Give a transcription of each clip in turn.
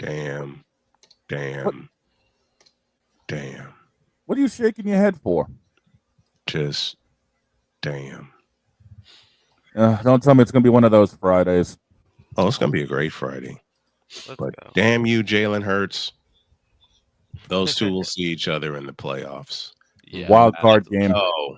Damn. What are you shaking your head for? Just damn. Don't tell me it's going to be one of those Fridays. Oh, it's going to be a great Friday. Let's But go. damn you, Jalen Hurts. Those two will see each other in the playoffs. Yeah, Wild card game. Oh.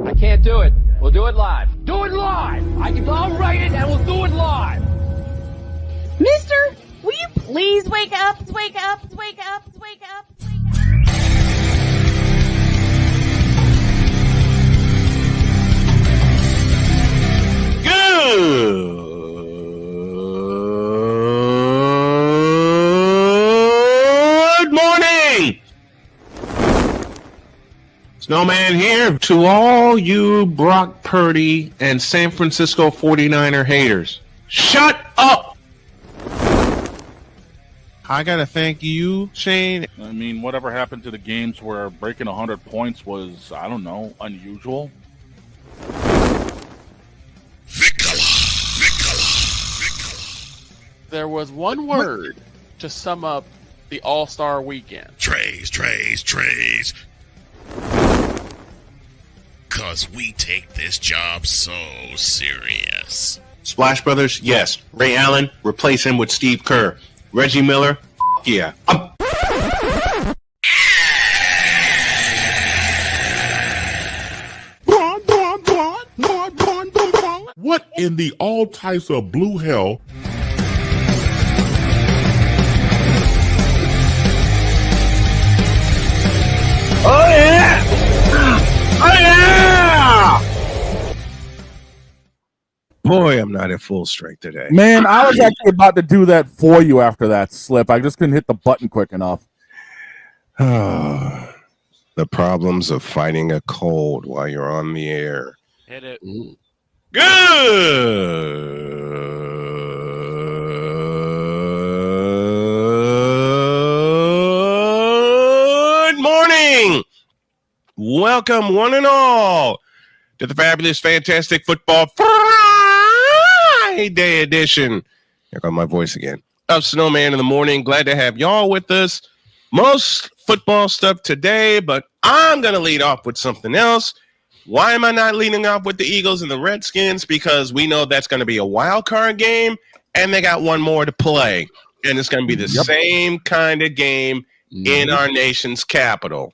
I can't do it. We'll do it live. Do it live! I'll write it and we'll do it live! Mister, will you please wake up, wake up, wake up, wake up, wake up? Good morning! Snowman here to all you Brock Purdy and San Francisco 49er haters. Shut up! I gotta thank you, Shane. I mean, whatever happened to the games where breaking 100 points was, I don't know, unusual? There was one word to sum up the All-Star weekend. Trays. Cause we take this job so serious. Splash Brothers, yes. Ray Allen, replace him with Steve Kerr. Reggie Miller, yeah. What in the all types of blue hell? Oh yeah! Oh yeah! Boy, I'm not at full strength today. Man, I was actually about to do that for you after that slip. I just couldn't hit the button quick enough. The problems of fighting a cold while you're on the air. Hit it. Good morning. Welcome, one and all, to the fabulous, fantastic football Friday edition. Here goes my voice again. Of Snowman in the morning. Glad to have y'all with us. Most football stuff today, but I'm going to lead off with something else. Why am I not leading off with the Eagles and the Redskins? Because we know that's going to be a wild card game, and they got one more to play. And it's going to be the same kind of game in our nation's capital.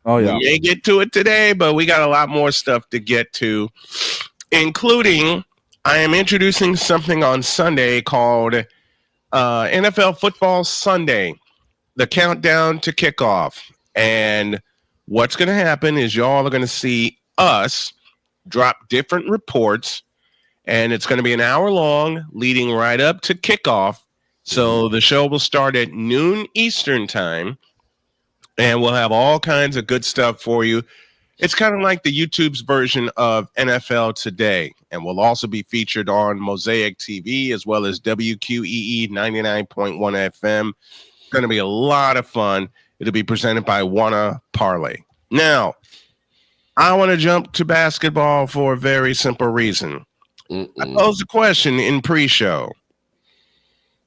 Oh, yeah. We may get to it today, but we got a lot more stuff to get to, including I am introducing something on Sunday called NFL Football Sunday, the countdown to kickoff. And what's going to happen is y'all are going to see us drop different reports, and it's going to be an hour long leading right up to kickoff. So the show will start at noon Eastern time, and we'll have all kinds of good stuff for you. It's kind of like the YouTube's version of NFL Today, and will also be featured on Mosaic TV as well as WQEE 99.1 FM. It's going to be a lot of fun. It'll be presented by Wanna Parlay. Now, I want to jump to basketball for a very simple reason. I posed a question in pre-show,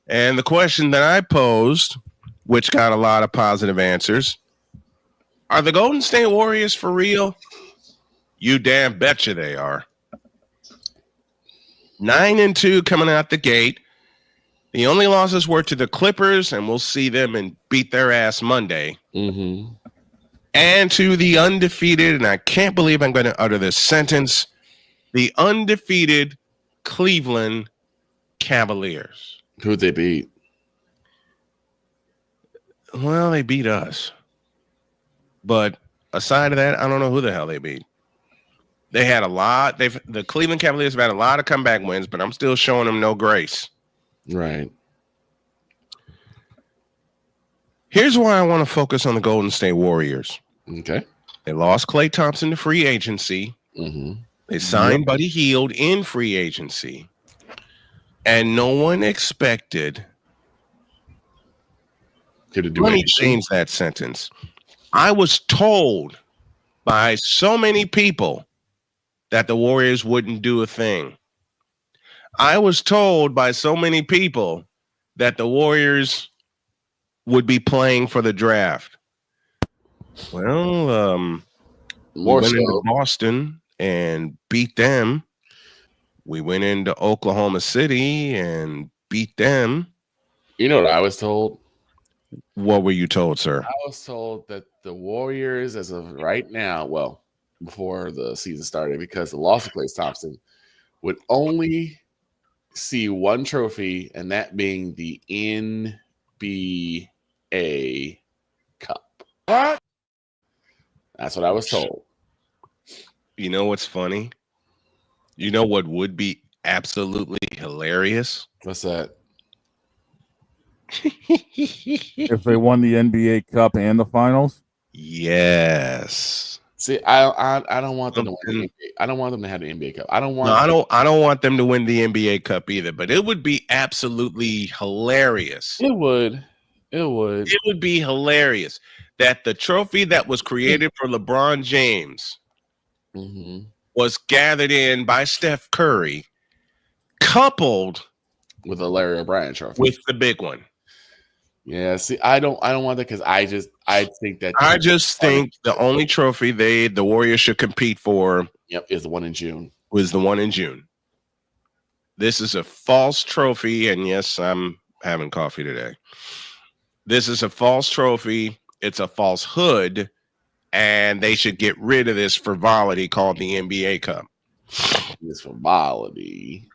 and the question that I posed, which got a lot of positive answers, are the Golden State Warriors for real? You damn betcha they are. 9-2 coming out the gate. The only losses were to the Clippers, and we'll see them and beat their ass Monday. Mm-hmm. And to the undefeated, and I can't believe I'm going to utter this sentence, the undefeated Cleveland Cavaliers. Who'd they beat? Well, they beat us. But aside of that, I don't know who the hell they beat. They had a lot. The Cleveland Cavaliers have had a lot of comeback wins, but I'm still showing them no grace. Right. Here's why I want to focus on the Golden State Warriors. Okay. They lost Klay Thompson to free agency. Mm-hmm. They signed Buddy Hield in free agency. And no one expected. Let me change that sentence. I was told by so many people that the Warriors wouldn't do a thing. I was told by so many people that the Warriors would be playing for the draft. Well, we went into Boston and beat them. We went into Oklahoma City and beat them. You know what I was told? What were you told, sir? I was told that the Warriors, as of right now, well, before the season started, because the loss of Klay Thompson, would only see one trophy, and that being the NBA Cup. What? That's what I was told. You know what's funny? You know what would be absolutely hilarious? What's that? If they won the NBA Cup and the finals? Yes. See, I don't want them to win the NBA. I don't want them to have the NBA Cup. I don't want I don't want them to win the NBA Cup either, but it would be absolutely hilarious. It would. It would be hilarious that the trophy that was created for LeBron James was gathered in by Steph Curry, coupled with a Larry O'Brien trophy. With the big one. Yeah, see, I don't want that because I think the only trophy the Warriors should compete for is the one in June. Was the one in June. This is a false trophy, and yes, I'm having coffee today. This is a false trophy. It's a falsehood, and they should get rid of this frivolity called the NBA Cup. This frivolity.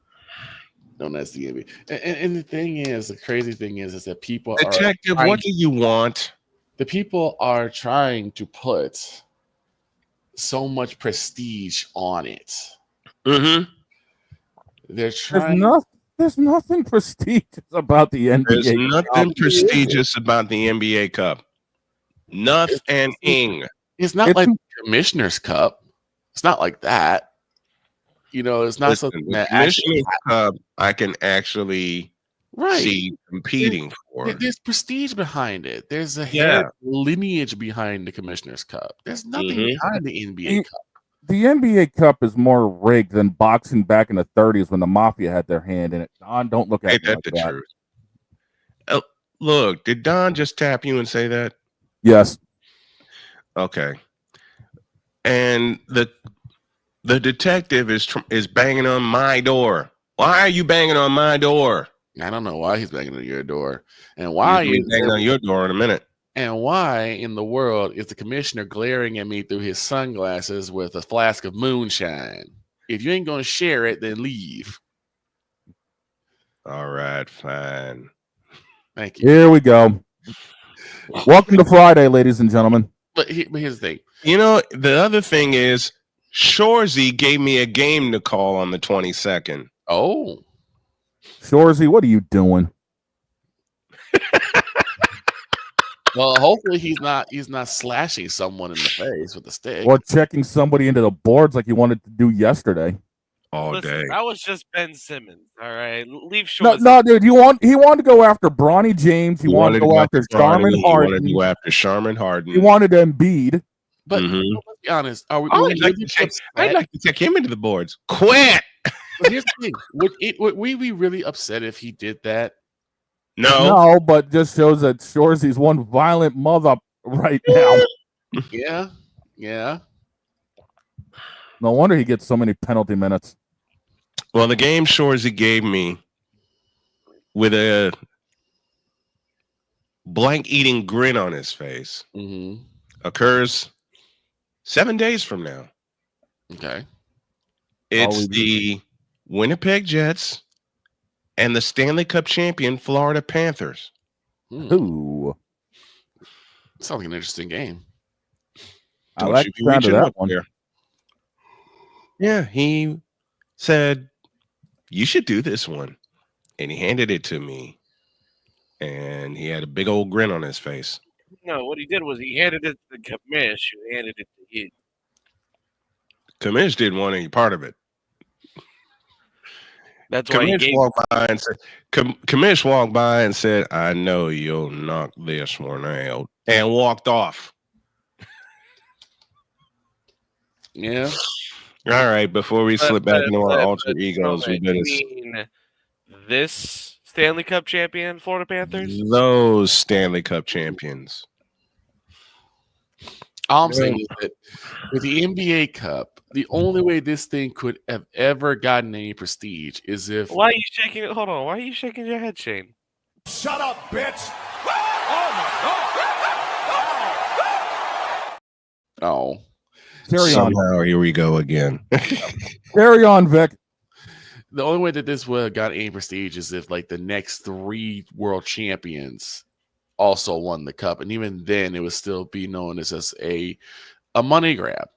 Known as the NBA. And the thing is, the crazy thing is that people Detective, what do you want? The people are trying to put so much prestige on it. Mm-hmm. They're trying. There's nothing prestigious about the NBA. There's nothing prestigious about the NBA Cup. Nothing. It's not like the Commissioner's Cup. It's not like that. You know, it's not something that Commissioner's Cup I can actually see competing for. There's prestige behind it. There's a lineage behind the Commissioner's Cup. There's nothing behind the NBA Cup. The NBA Cup is more rigged than boxing back in the 30s when the Mafia had their hand in it. Don, don't look at me like that. Truth. Look, did Don just tap you and say that? Yes. Okay. And the detective is banging on my door. Why are you banging on my door? I don't know why he's banging on your door, and why he's banging on your door in a minute. And why in the world is the commissioner glaring at me through his sunglasses with a flask of moonshine? If you ain't gonna share it, then leave. All right, fine. Thank you. Here we go. Welcome to Friday, ladies and gentlemen. But here's the thing. You know, the other thing is, Shorzy gave me a game to call on the 22nd. Oh. Shorzy, what are you doing? Well, hopefully he's not slashing someone in the face with a stick. Or checking somebody into the boards like you wanted to do yesterday. All day. That was just Ben Simmons. All right. Leave Shorzy. No, dude, he wanted to go after Bronny James. He wanted to go after Charmin Harden. He wanted to go after Charmin Harden. He wanted Embiid. But let's be honest. I'd like to take him into the boards. Quit. But here's the thing. Would we be really upset if he did that? No, but just shows that Shorzy's one violent mother right now. Yeah. No wonder he gets so many penalty minutes. Well, the game Shorzy gave me with a blank eating grin on his face occurs 7 days from now. Okay. It's the Winnipeg Jets and the Stanley Cup champion Florida Panthers. Ooh. Sounds like an interesting game. I like the sound of that one. There. Yeah, he said, you should do this one. And he handed it to me. And he had a big old grin on his face. No, what he did was he handed it to Kamish, who handed it to you. Kamish didn't want any part of it. That's why he gave walked by and said, Kamish walked by and said, I know you'll knock this one out. And walked off. Yeah. All right, before we slip back into our alter egos, we better mean this Stanley Cup champion, Florida Panthers? Those Stanley Cup champions. All I'm saying is that with the NBA Cup, the only way this thing could have ever gotten any prestige is if. Why are you shaking it? Hold on. Why are you shaking your head, Shane? Shut up, bitch! Oh. Carry on. Somehow, here we go again. Carry on, Vic. The only way that this would have got any prestige is if, like, the next 3 world champions also won the cup, and even then, it would still be known as a money grab.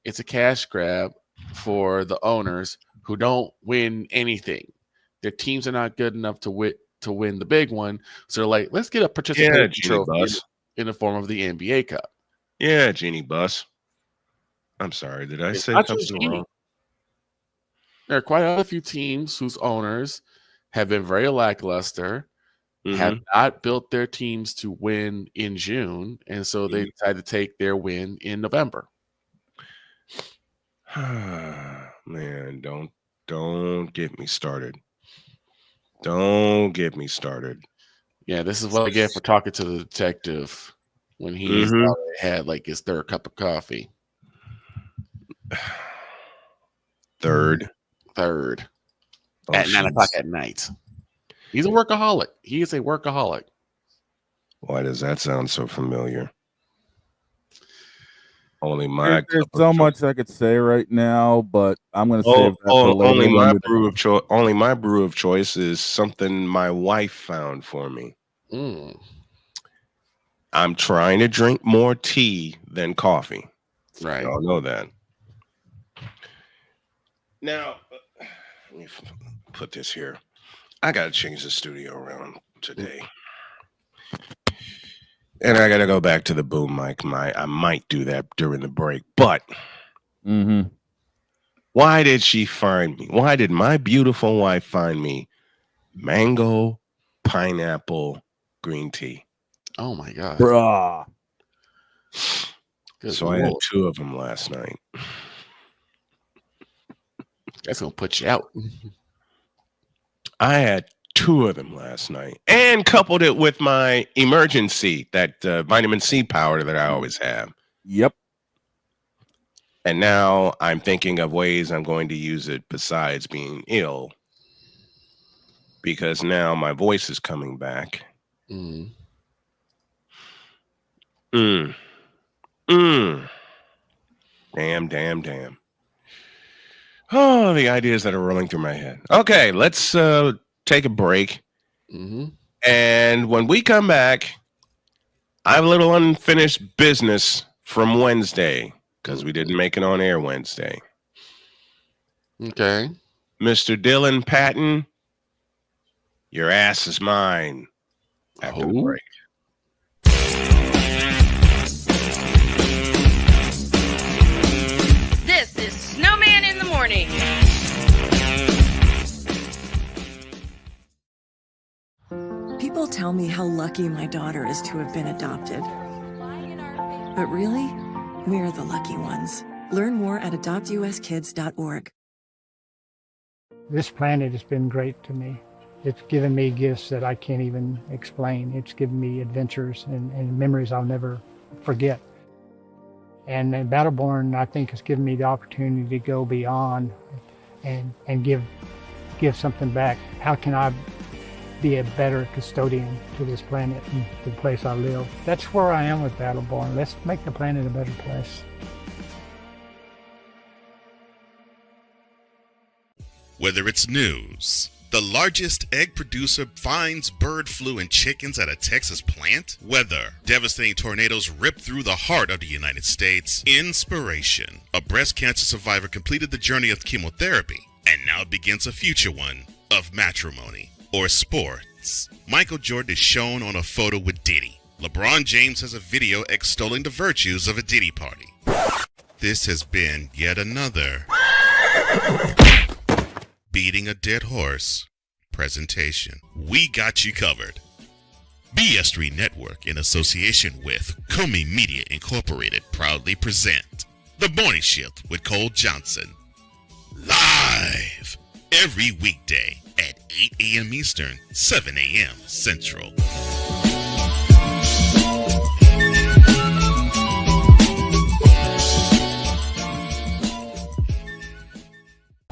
It's a cash grab for the owners who don't win anything. Their teams are not good enough to win the big one, so they're like, let's get a participation trophy in the form of the NBA Cup. Yeah, Genie Bus. I'm sorry, did I say something wrong? There are quite a few teams whose owners have been very lackluster, have not built their teams to win in June, and so they decided to take their win in November. Man, don't get me started. Don't get me started. Yeah, this is what I get for talking to the detective when he had like his 3rd cup of coffee. Third. At 9 o'clock at night. He's a workaholic. He is a workaholic. Why does that sound so familiar? Only my There's so much I could say right now, but I'm going to save that for later. Only my brew of choice is something my wife found for me. I'm trying to drink more tea than coffee. Right. Y'all know that. Now, let me put this here. I got to change the studio around today. And I got to go back to the boom mic. I might do that during the break. But why did she find me? Why did my beautiful wife find me mango, pineapple, green tea? Oh, my God. Bruh. So I had 2 of them last night. That's going to put you out. I had 2 of them last night and coupled it with my emergency, that vitamin C powder that I always have. Yep. And now I'm thinking of ways I'm going to use it besides being ill, because now my voice is coming back. Damn. Oh, the ideas that are rolling through my head. Okay, let's take a break. And when we come back, I have a little unfinished business from Wednesday because we didn't make it on air Wednesday. Okay. Mr. Dylan Patton, your ass is mine. After the break. This is Snowman in the Morning. People tell me how lucky my daughter is to have been adopted. But really, we're the lucky ones. Learn more at adoptuskids.org. This planet has been great to me. It's given me gifts that I can't even explain. It's given me adventures and memories I'll never forget. And Battleborn, I think, has given me the opportunity to go beyond and give something back. How can I be a better custodian to this planet and the place I live. That's where I am with Battleborn. Let's make the planet a better place. Whether it's news, the largest egg producer finds bird flu in chickens at a Texas plant, weather, devastating tornadoes rip through the heart of the United States, inspiration, a breast cancer survivor completed the journey of chemotherapy, and now begins a future one of matrimony or sports. Michael Jordan is shown on a photo with Diddy. LeBron James has a video extolling the virtues of a Diddy party. This has been yet another beating a dead horse presentation. We got you covered. BS3 Network, in association with Comey Media Incorporated, proudly present The Morning Shift with Cole Johnson. Live every weekday at 8 a.m. Eastern, 7 a.m. Central.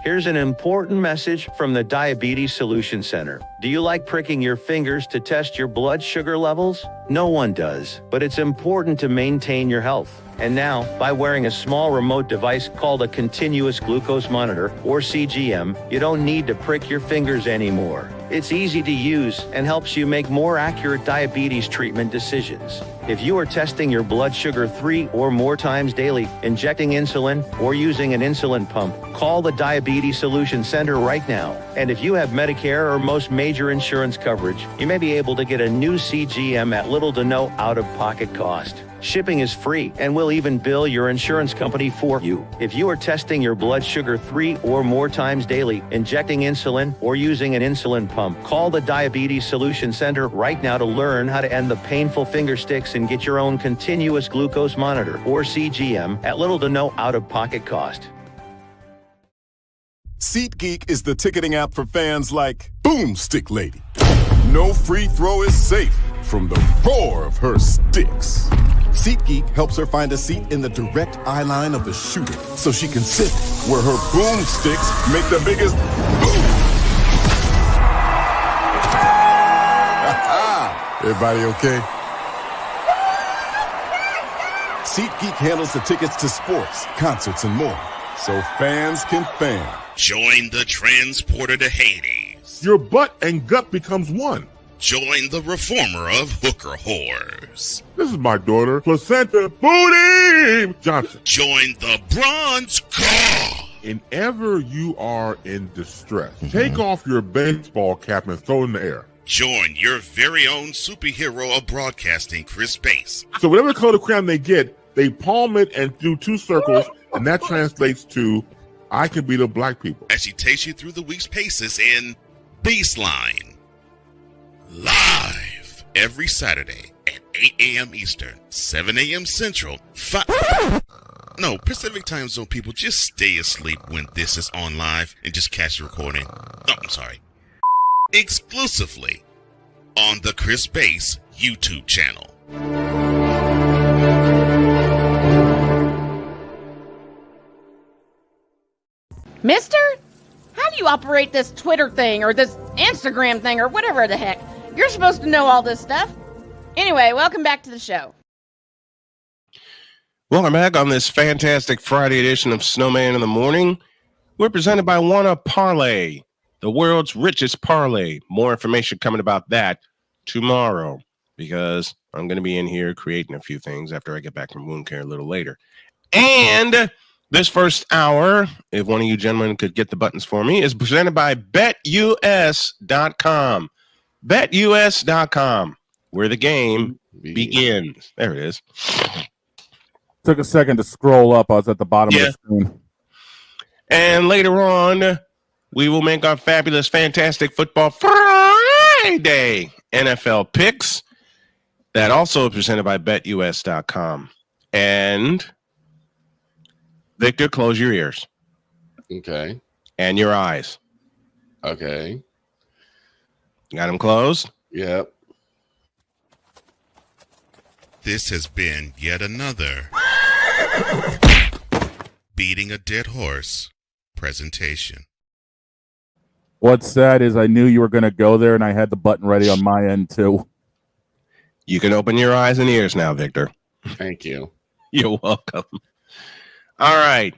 Here's an important message from the Diabetes Solution Center. Do you like pricking your fingers to test your blood sugar levels? No one does, but it's important to maintain your health. And now, by wearing a small remote device called a continuous glucose monitor, or CGM, you don't need to prick your fingers anymore. It's easy to use and helps you make more accurate diabetes treatment decisions. If you are testing your blood sugar 3 or more times daily, injecting insulin, or using an insulin pump, call the Diabetes Solution Center right now. And if you have Medicare or most major insurance coverage, you may be able to get a new CGM at little to no out-of-pocket cost. Shipping is free, and we'll even bill your insurance company for you. If you are testing your blood sugar 3 or more times daily, injecting insulin, or using an insulin pump, call the Diabetes Solution Center right now to learn how to end the painful finger sticks and get your own continuous glucose monitor, or CGM, at little to no out-of-pocket cost. SeatGeek is the ticketing app for fans like Boomstick Lady. No free throw is safe from the roar of her sticks. SeatGeek helps her find a seat in the direct eye line of the shooter so she can sit where her boomsticks make the biggest boom. Everybody okay? SeatGeek handles the tickets to sports, concerts, and more, so fans can fan. Join the transporter to Hades. Your butt and gut becomes one. Join the reformer of hooker whores. This is my daughter, Placenta Booty Johnson. Join the bronze car. Whenever you are in distress, take off your baseball cap and throw it in the air. Join your very own superhero of broadcasting, Chris Bass. So whatever color crayon they get, they palm it and do 2 circles, and that translates to, I can beat up black people. As she takes you through the week's paces in Baseline. Live every Saturday at 8 a.m. Eastern, 7 a.m. Central, Pacific Time Zone people, just stay asleep when this is on live and just catch the recording. Exclusively on the Chris Bass YouTube channel. Mister, how do you operate this Twitter thing or this Instagram thing or whatever the heck? You're supposed to know all this stuff. Anyway, welcome back to the show. Welcome back on this fantastic Friday edition of Snowman in the Morning. We're presented by Wanna Parlay, the world's richest parlay. More information coming about that tomorrow, because I'm going to be in here creating a few things after I get back from wound care a little later. And this first hour, if one of you gentlemen could get the buttons for me, is presented by BetUS.com. BetUS.com, where the game begins. There it is. Took a second to scroll up. I was at the bottom of the screen. And later on, we will make our fabulous, fantastic Football Friday NFL picks. That also is presented by BetUS.com. And Victor, close your ears. Okay. And your eyes. Okay. Got them closed? Yep. This has been yet another beating a dead horse presentation. What's sad is I knew you were going to go there, and I had the button ready on my end too. You can open your eyes and ears now, Victor. Thank you. You're welcome. All right.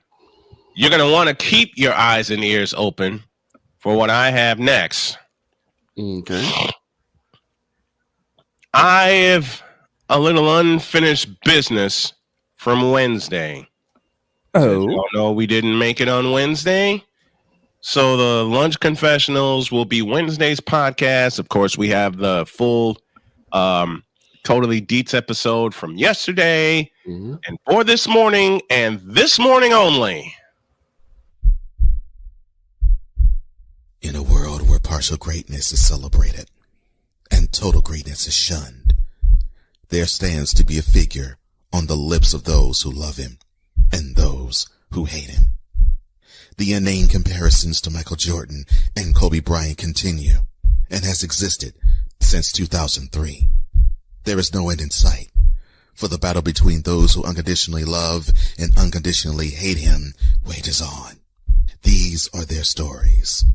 You're going to want to keep your eyes and ears open for what I have next. Okay. I have a little unfinished business from Wednesday. Oh. You know we didn't make it on Wednesday. So the lunch confessionals will be Wednesday's podcast. Of course, we have the full Totally Deets episode from yesterday and for this morning and this morning only. In a world where partial greatness is celebrated and total greatness is shunned, there stands to be a figure on the lips of those who love him and those who hate him. The inane comparisons to Michael Jordan and Kobe Bryant continue and has existed since 2003. There is no end in sight, for the battle between those who unconditionally love and unconditionally hate him wages on. These are their stories.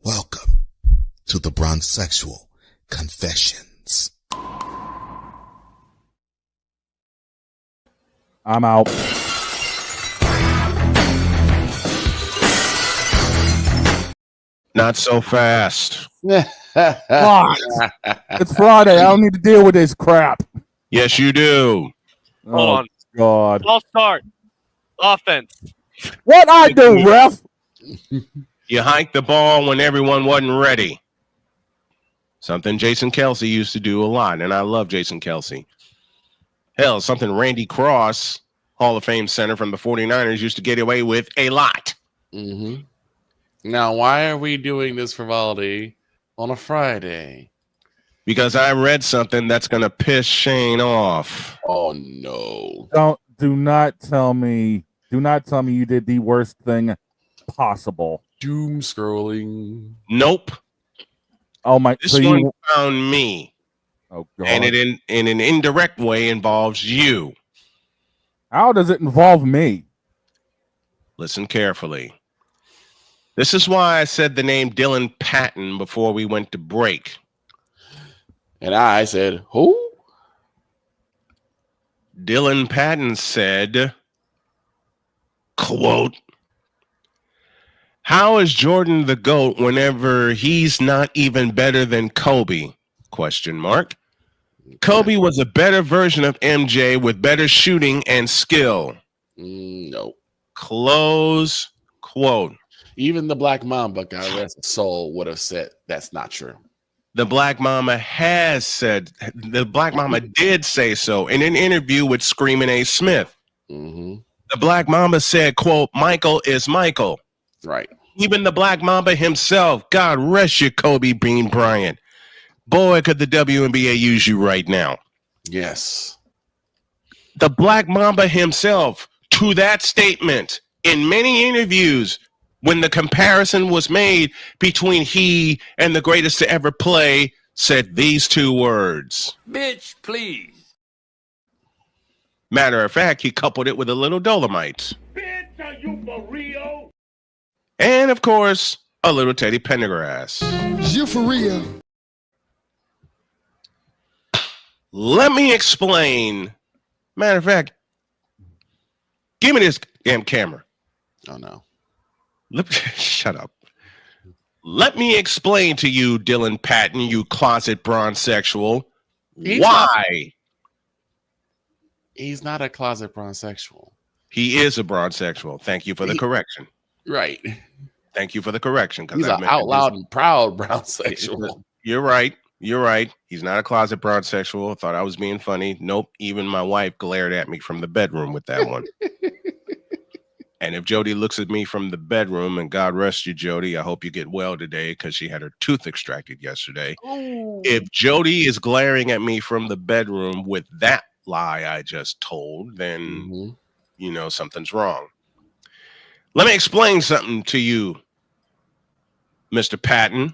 Welcome to the Bronzexual Confessions. I'm out. Not so fast. Fuck. It's Friday. I don't need to deal with this crap. Yes, you do. Hold on. God. I'll start. Offense. What I do, ref? You hiked the ball when everyone wasn't ready. Something Jason Kelsey used to do a lot, and I love Jason Kelsey. Hell, something Randy Cross, Hall of Fame center from the 49ers, used to get away with a lot. Mm-hmm. Now, why are we doing this frivolity on a Friday? Because I read something that's going to piss Shane off. Oh, no. Do not tell me you did the worst thing possible. Doom scrolling. Nope. Oh my! This one found me. Oh God! And it in an indirect way involves you. How does it involve me? Listen carefully. This is why I said the name Dylan Patton before we went to break. And I said, who? Dylan Patton said, quote, "How is Jordan the GOAT whenever he's not even better than Kobe? Question mark. Kobe was a better version of MJ with better shooting and skill." No. Close quote. Even the Black Mamba, God rest his soul, would have said that's not true. The Black Mama did say so in an interview with Screaming A. Smith. Mm-hmm. The Black Mamba said, quote, "Michael is Michael." Right. Even the Black Mamba himself, God rest you, Kobe Bean Bryant. Boy, could the WNBA use you right now. Yes. The Black Mamba himself, to that statement, in many interviews, when the comparison was made between he and the greatest to ever play, said these two words. Bitch, please. Matter of fact, he coupled it with a little Dolomite. Bitch, are you for real? And, of course, a little Teddy Pendergrass. Is you for real? Let me explain. Matter of fact, give me this damn camera. Oh, no. Shut up. Let me explain to you, Dylan Patton, you closet bronzexual, why. He's not a closet bronzexual. He is a bronzexual. Thank you for the correction. Right. Thank you for the correction. He's an out loud and proud bronzexual. You're right. You're right. He's not a closet bronzexual. Thought I was being funny. Nope. Even my wife glared at me from the bedroom with that one. And if Jody looks at me from the bedroom, and God rest you, Jody, I hope you get well today because she had her tooth extracted yesterday. Ooh. If Jody is glaring at me from the bedroom with that lie I just told, then you know something's wrong. Let me explain something to you, Mr. Patton.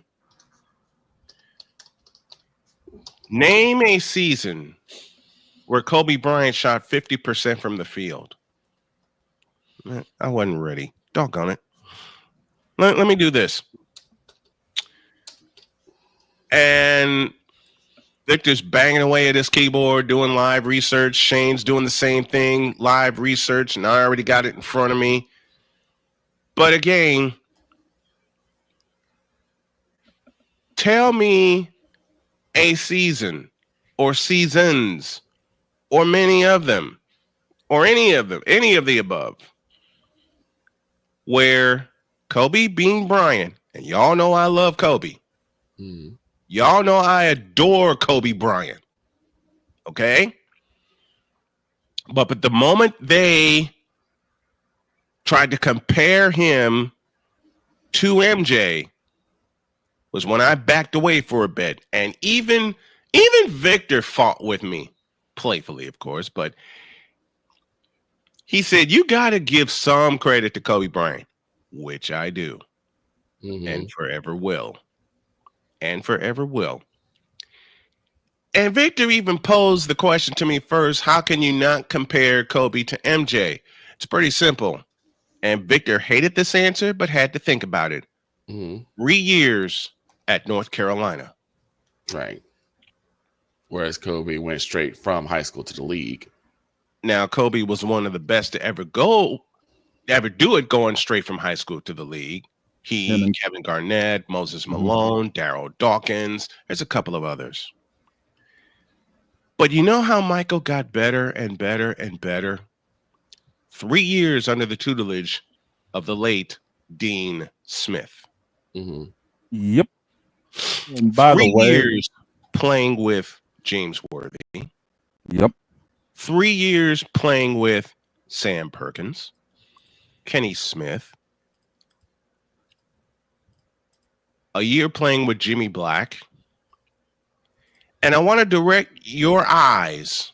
Name a season where Kobe Bryant shot 50% from the field. I wasn't ready. Doggone it. Let me do this. And Victor's banging away at his keyboard, doing live research. Shane's doing the same thing, live research, and I already got it in front of me. But again, tell me a season or seasons or many of them or any of the above, where Kobe Bean Bryant, and y'all know I love Kobe. Y'all know I adore Kobe Bryant. Okay? But the moment they tried to compare him to MJ was when I backed away for a bit. And even Victor fought with me, playfully, of course, but he said, you got to give some credit to Kobe Bryant, which I do, and forever will. And forever will. And Victor even posed the question to me first, how can you not compare Kobe to MJ? It's pretty simple. And Victor hated this answer, but had to think about it. 3 years at North Carolina. Right. Whereas Kobe went straight from high school to the league. Now, Kobe was one of the best to ever do it going straight from high school to the league. He, Kevin Garnett, Moses Malone, Darryl Dawkins. There's a couple of others. But you know how Michael got better and better and better? 3 years under the tutelage of the late Dean Smith. Yep. And by 3 the way, years playing with James Worthy. Yep. 3 years playing with Sam Perkins, Kenny Smith. A year playing with Jimmy Black. And I want to direct your eyes,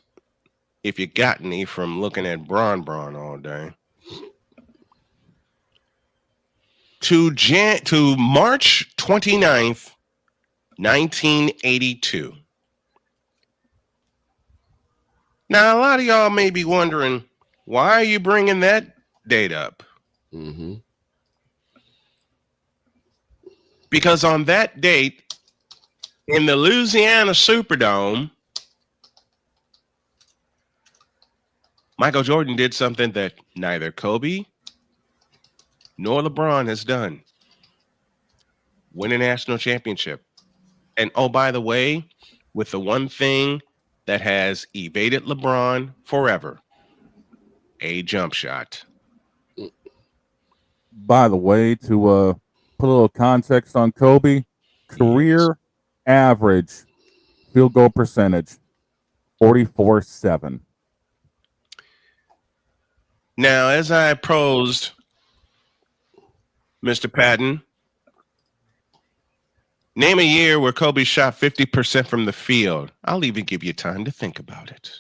if you got any, from looking at Bron all day, to March 29th, 1982. Now, a lot of y'all may be wondering, why are you bringing that date up? Because on that date, in the Louisiana Superdome, Michael Jordan did something that neither Kobe nor LeBron has done. Win a national championship. And oh, by the way, with the one thing that has evaded LeBron forever, a jump shot. By the way, to put a little context on Kobe, career average field goal percentage, 44.7. Now, as I posed, Mr. Patton, name a year where Kobe shot 50% from the field. I'll even give you time to think about it.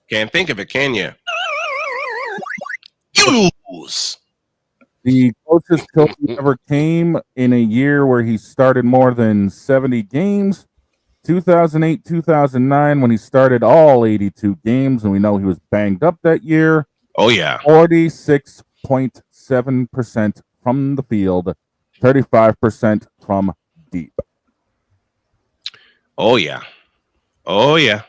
Can't think of it, can you? Use. The closest Kobe ever came in a year where he started more than 70 games. 2008, 2009, when he started all 82 games, and we know he was banged up that year. Oh, yeah. 46.7% from the field, 35% from deep. Oh, yeah. Oh, yeah.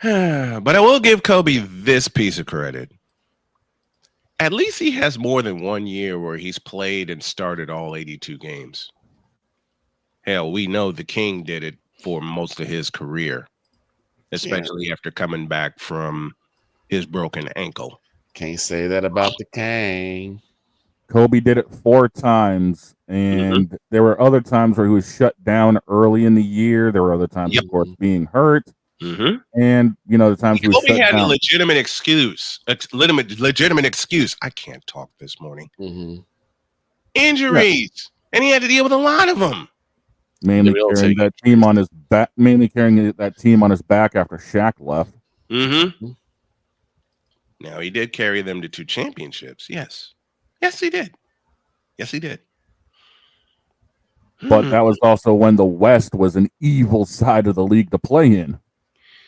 But I will give Kobe this piece of credit. At least he has more than 1 year where he's played and started all 82 games. Hell, we know the King did it for most of his career, especially after coming back from his broken ankle. Can't say that about the King. Kobe did it 4 times, and there were other times where he was shut down early in the year. There were other times, of course, being hurt. And, you know, the times we Kobe had down. a legitimate excuse. Legitimate excuse. I can't talk this morning. Injuries. And he had to deal with a lot of them. Mainly carrying that team on his back. Mainly carrying that team on his back after Shaq left. Mm-hmm. Now he did carry them to 2 championships. Yes, he did. Yes, he did. But that was also when the West was an evil side of the league to play in.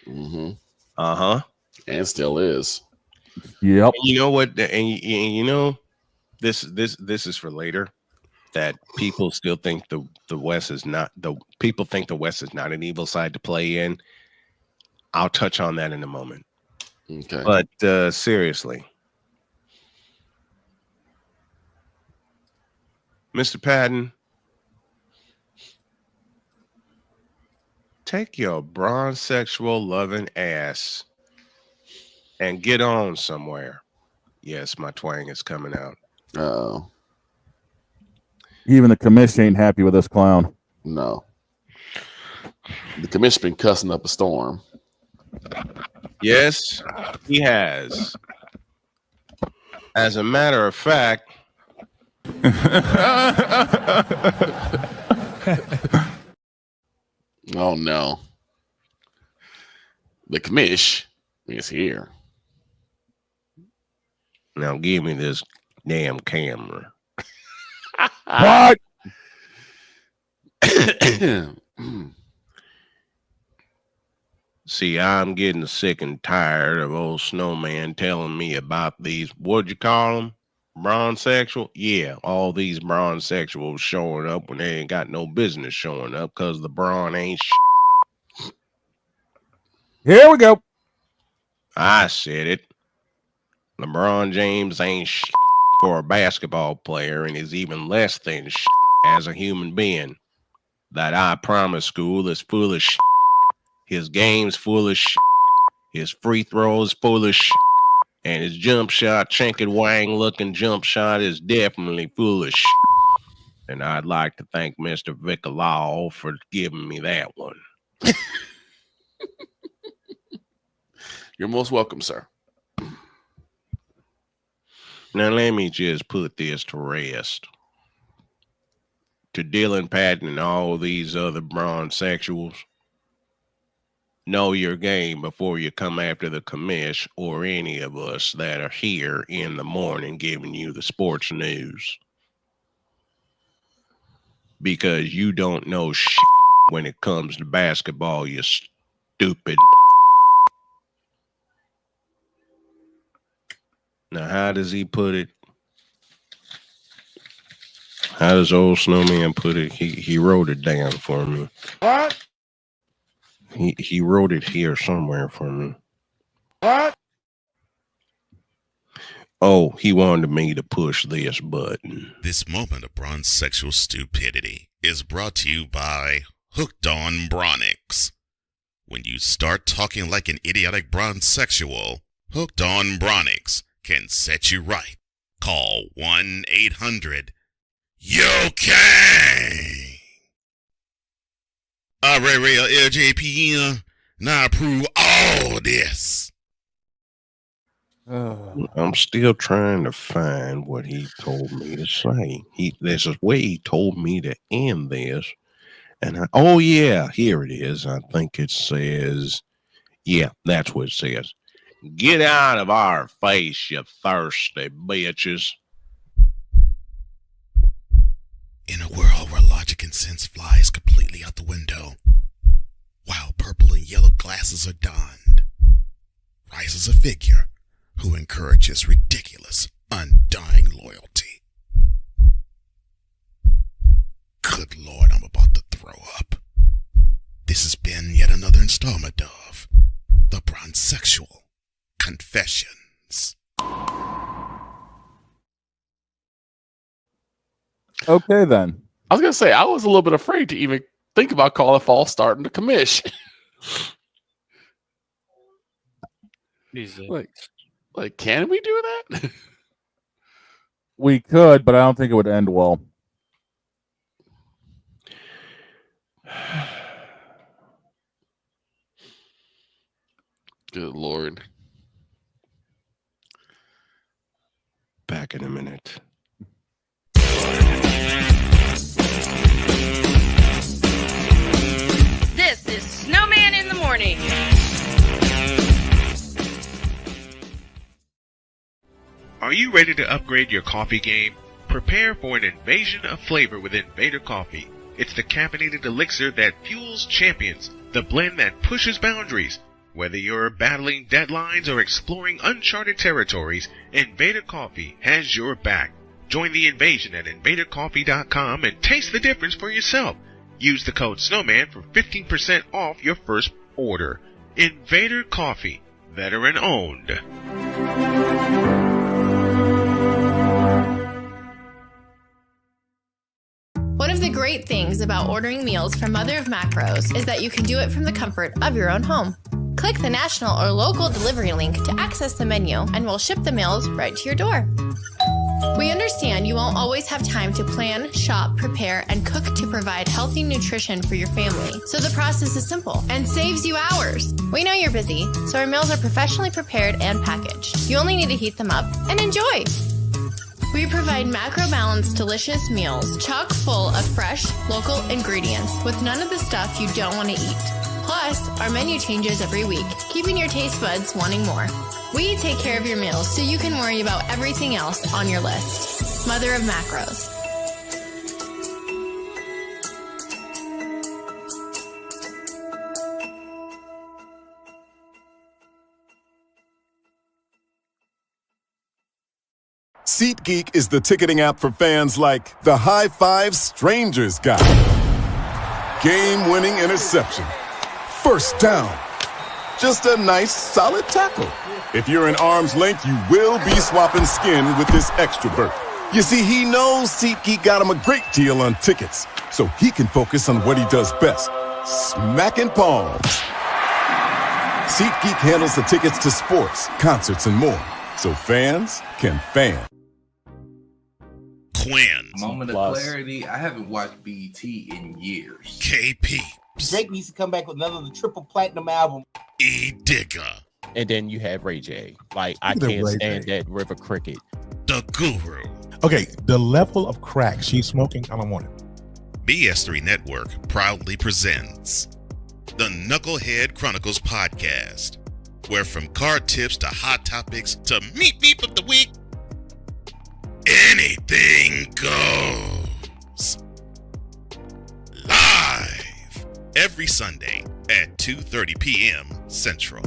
Mm-hmm. Uh-huh. And still is. Yep. And you know what? And you know, this is for later. That people still think the West is not people think the West is not an evil side to play in. I'll touch on that in a moment. Okay. But seriously, Mr. Patton, take your bronze sexual loving ass and get on somewhere. Yes, my twang is coming out. Oh. Even the commission ain't happy with this clown. No. The commission been cussing up a storm. Yes, he has. As a matter of fact, oh no. The commish is here. Now give me this damn camera. What? See, I'm getting sick and tired of old Snowman telling me about these, what'd you call them? Bronzexual? Yeah, all these bronzexuals showing up when they ain't got no business showing up because the brawn ain't Here we go. I said it. LeBron James ain't for a basketball player and is even less than as a human being. That I promise school is full of His game's full of His free throws full of and his jump shot, Chinky Wang looking jump shot is definitely full of And I'd like to thank Mr. Vicalaw for giving me that one. You're most welcome, sir. Now let me just put this to rest. To Dylan Patton and all these other bronzexuals, know your game before you come after the commish or any of us that are here in the morning giving you the sports news. Because you don't know shit when it comes to basketball, you stupid. Now, how does he put it? How does old Snowman put it? He wrote it down for me. What? He wrote it here somewhere for me. What? Oh, he wanted me to push this button. This moment of bronzexual stupidity is brought to you by Hooked on Bronix. When you start talking like an idiotic bronzexual, Hooked on Bronix can set you right. Call 1-800-YO-KANG. Real LJPM, now approve all this. I'm still trying to find what he told me to say. There's a way he told me to end this. And oh yeah, here it is. I think it says, yeah, that's what it says. Get out of our face, you thirsty bitches. In a world where logic and sense flies completely out the window, while purple and yellow glasses are donned, rises a figure who encourages ridiculous, undying loyalty. Good Lord, I'm about to throw up. This has been yet another installment of The Bronzexual Confessions. Okay, then. I was going to say, I was a little bit afraid to even think about calling false start in the commish. Like, can we do that? We could, but I don't think it would end well. Good Lord. Back in a minute. Are you ready to upgrade your coffee game? Prepare for an invasion of flavor with Invader Coffee. It's the caffeinated elixir that fuels champions, the blend that pushes boundaries. Whether you're battling deadlines or exploring uncharted territories, Invader Coffee has your back. Join the invasion at invadercoffee.com and taste the difference for yourself. Use the code Snowman for 15% off your first order. Invader Coffee, veteran owned. One of the great things about ordering meals from Mother of Macros is that you can do it from the comfort of your own home. Click the national or local delivery link to access the menu, and we'll ship the meals right to your door. We understand you won't always have time to plan, shop, prepare, and cook to provide healthy nutrition for your family, so the process is simple and saves you hours. We know you're busy, so our meals are professionally prepared and packaged. You only need to heat them up and enjoy. We provide macro-balanced, delicious meals chock full of fresh, local ingredients with none of the stuff you don't want to eat. Plus, our menu changes every week, keeping your taste buds wanting more. We take care of your meals so you can worry about everything else on your list. Mother of Macros. SeatGeek is the ticketing app for fans like the High Five Strangers guy. Game-winning interception. First down. Just a nice, solid tackle. If you're in arm's length, you will be swapping skin with this extrovert. You see, he knows SeatGeek got him a great deal on tickets, so he can focus on what he does best, smacking palms. SeatGeek handles the tickets to sports, concerts, and more, so fans can fan. Quinn. Moment of clarity. I haven't watched BET in years. KP. Drake needs to come back with another triple platinum album. Digger. And then you have Ray J. Like, I can't stand that River Cricket. The Guru. Okay, the level of crack she's smoking, I don't want it. BS3 Network proudly presents the Knucklehead Chronicles podcast, where from card tips to hot topics to meep of the week, anything goes. Live every Sunday at 2:30 p.m. Central.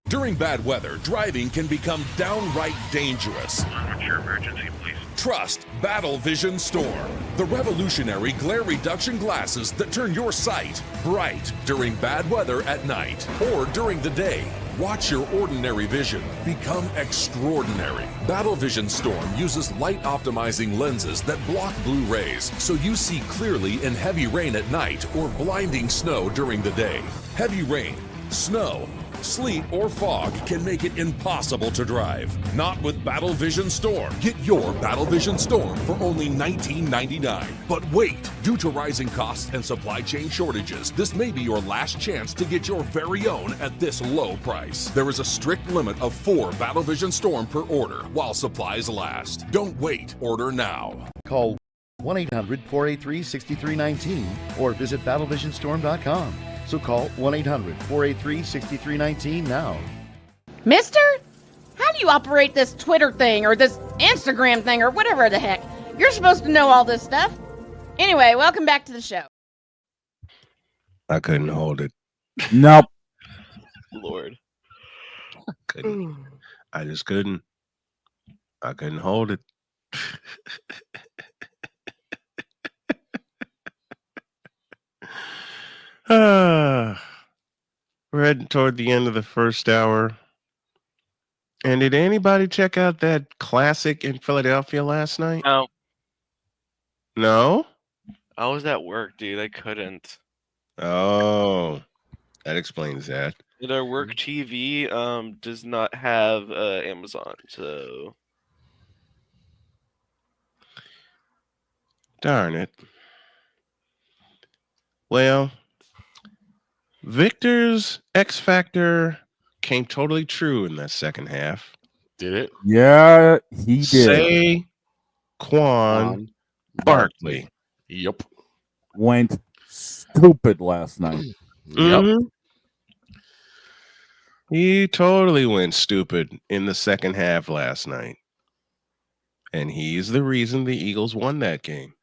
During bad weather, driving can become downright dangerous. What's your emergency, please? Trust Battle Vision Storm, the revolutionary glare reduction glasses that turn your sight bright during bad weather at night or during the day. Watch your ordinary vision become extraordinary. Battle Vision Storm uses light optimizing lenses that block blue rays, so you see clearly in heavy rain at night or blinding snow during the day. Heavy rain, snow, sleet, or fog can make it impossible to drive. Not with Battle Vision Storm. Get your Battle Vision Storm for only $19.99. But wait, due to rising costs and supply chain shortages, this may be your last chance to get your very own at this low price. There is a strict limit of 4 Battle Vision Storm per order while supplies last. Don't wait, order now. Call 1-800-483-6319 or visit battlevisionstorm.com. So call 1-800-483-6319 now. Mister? How do you operate this Twitter thing or this Instagram thing or whatever the heck? You're supposed to know all this stuff. Anyway, welcome back to the show. I couldn't hold it. Nope. Lord. Couldn't. I just couldn't. I couldn't hold it. We're heading toward the end of the first hour. And did anybody check out that classic in Philadelphia last night? No. No? I was at work, dude. I couldn't. Oh, that explains that. Our work TV does not have Amazon, so Darn it. Well, Victor's X Factor came totally true in that second half. Did it? Yeah, he did. Saquon Barkley. Yep. Went stupid last night. Mm-hmm. He totally went stupid in the second half last night. And he's the reason the Eagles won that game.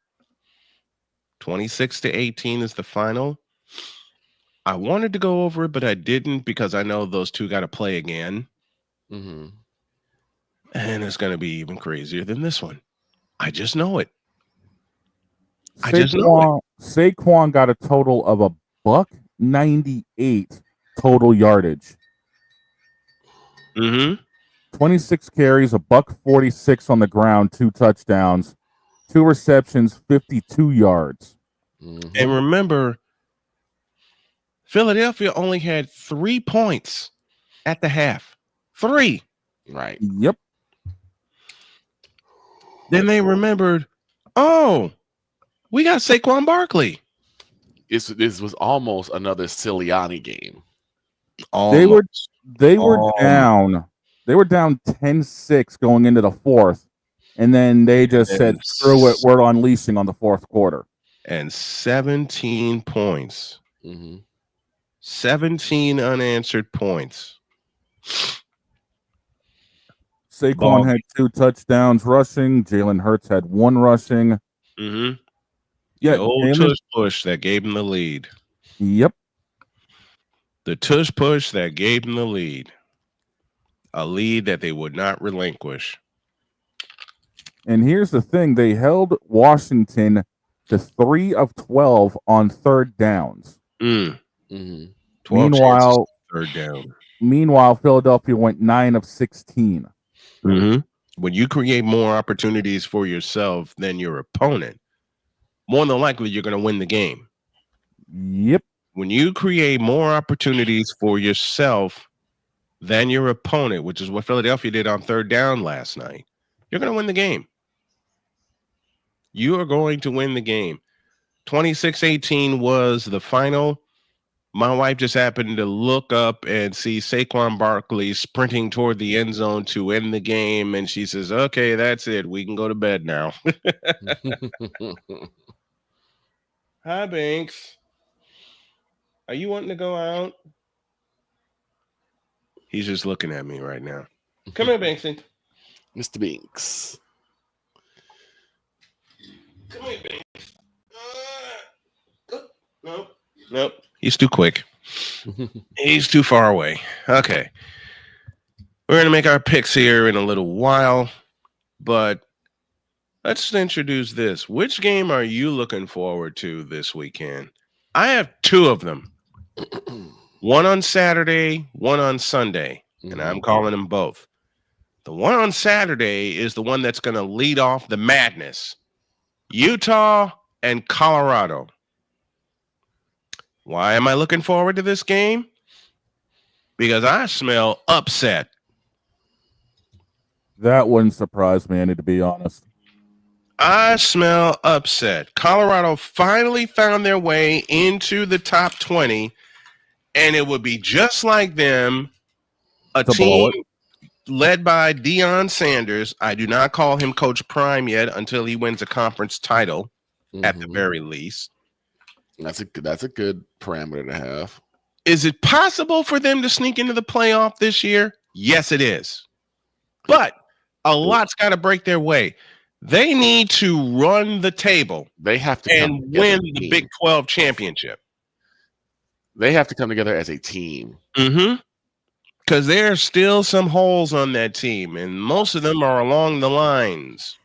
26-18 is the final. I wanted to go over it, but I didn't because I know those two got to play again. Mm-hmm. And it's going to be even crazier than this one. I just know it. I just know it. Saquon got a total of $198 total yardage. Mm-hmm. 26 carries, $146 on the ground, 2 touchdowns, 2 receptions, 52 yards. Mm-hmm. And remember, Philadelphia only had 3 points at the half. 3. Right. Yep. Then they remembered, oh, we got Saquon Barkley. This was almost another Sirianni game. Almost. They were down. They were down 10-6 going into the fourth, and then they just said, "Screw it, we're unleashing on the fourth quarter." And 17 points. Mm-hmm. 17 unanswered points. Saquon had 2 touchdowns rushing. Jalen Hurts had 1 rushing. Mm-hmm. Yeah, the old tush push that gave him the lead. Yep. The tush push that gave him the lead. A lead that they would not relinquish. And here's the thing. They held Washington to 3 of 12 on third downs. Mm-hmm. 12 third down. Meanwhile, Philadelphia went 9 of 16. Mm-hmm. When you create more opportunities for yourself than your opponent, more than likely you're going to win the game. Yep. When you create more opportunities for yourself than your opponent, which is what Philadelphia did on third down last night, you're going to win the game. You are going to win the game. 26-18 was the final. My wife just happened to look up and see Saquon Barkley sprinting toward the end zone to end the game, and she says, "Okay, that's it. We can go to bed now." Hi, Banks. Are you wanting to go out? He's just looking at me right now. Come here, Banksy. Mr. Binks. Come here, Banks. Nope. He's too quick. He's too far away. Okay. We're going to make our picks here in a little while, but let's introduce this. Which game are you looking forward to this weekend? I have 2 of them. One on Saturday, one on Sunday, and I'm calling them both. The one on Saturday is the one that's going to lead off the madness. Utah and Colorado. Why am I looking forward to this game? Because I smell upset. That wouldn't surprise me any, to be honest. I smell upset. Colorado finally found their way into the top 20, and it would be just like them, a team led by Deion Sanders. I do not call him Coach Prime yet until he wins a conference title, at the very least. That's a good parameter to have. Is it possible for them to sneak into the playoff this year? Yes, it is. But a lot's got to break their way. They need to run the table. They have to and win the Big 12 championship. They have to come together as a team. Mm-hmm. Because there are still some holes on that team, and most of them are along the lines.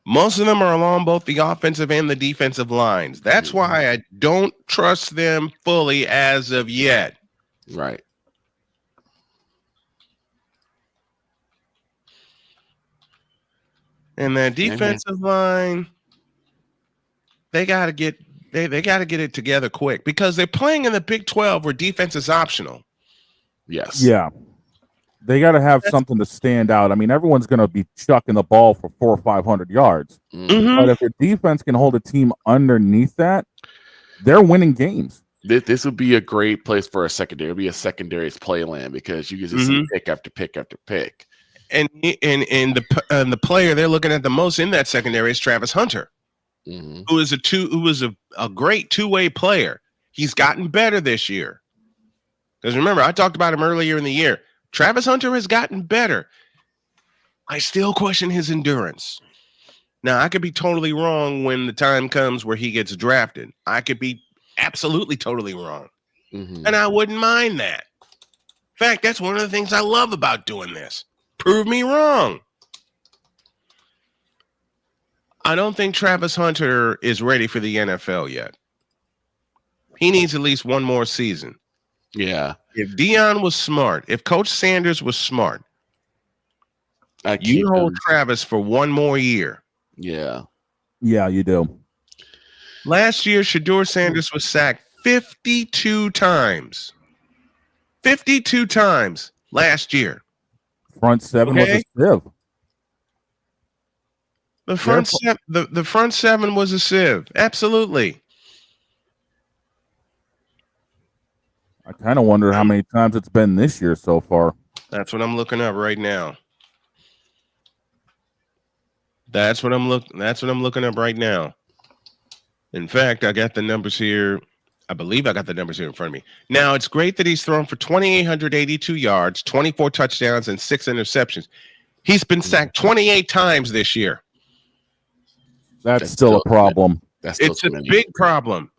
Most of them are along both the offensive and the defensive lines. That's why I don't trust them fully as of yet. Right. And that defensive line, they got to get they got to get it together quick because they're playing in the Big 12 where defense is optional. Yes. Yeah. They got to have something to stand out. I mean, everyone's going to be chucking the ball for 400 or 500 yards. Mm-hmm. But if your defense can hold a team underneath that, they're winning games. This would be a great place for a secondary. It would be a secondary's play land because you get to see pick after pick after pick. And the player they're looking at the most in that secondary is Travis Hunter. who was a great two-way player. He's gotten better this year. Because remember, I talked about him earlier in the year. Travis Hunter has gotten better. I still question his endurance. Now, I could be totally wrong when the time comes where he gets drafted. I could be absolutely totally wrong. And I wouldn't mind that. In fact, that's one of the things I love about doing this. Prove me wrong. I don't think Travis Hunter is ready for the NFL yet. He needs at least one more season. Yeah. If Dion was smart, if Coach Sanders was smart, you hold Travis for one more year. Yeah. Yeah, you do. Last year, Shedeur Sanders was sacked 52 times. 52 times last year. Front seven was a sieve. The front seven was a sieve. Absolutely. I kind of wonder how many times it's been this year so far. That's what I'm looking up right now. That's what I'm looking up right now. In fact, I got the numbers here. I believe I got the numbers here in front of me. Now, it's great that he's thrown for 2,882 yards, 24 touchdowns, and 6 interceptions. He's been sacked 28 times this year. That's still a problem. It's a big problem.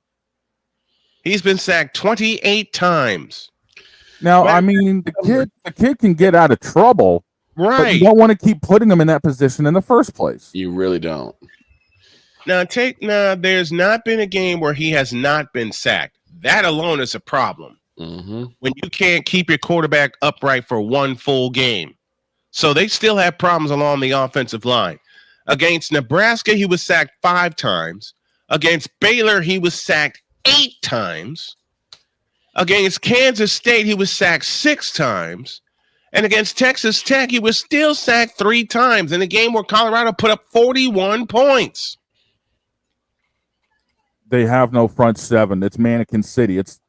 He's been sacked 28 times. Now, I mean, the kid can get out of trouble, right? But you don't want to keep putting him in that position in the first place. You really don't. Now, there's not been a game where he has not been sacked. That alone is a problem. When you can't keep your quarterback upright for one full game. So they still have problems along the offensive line. Against Nebraska, he was sacked 5 times. Against Baylor, he was sacked 8 times. Against Kansas State, he was sacked 6 times. And against Texas Tech, he was still sacked 3 times in a game where Colorado put up 41 points. They have no front seven. It's Mannequin City. It's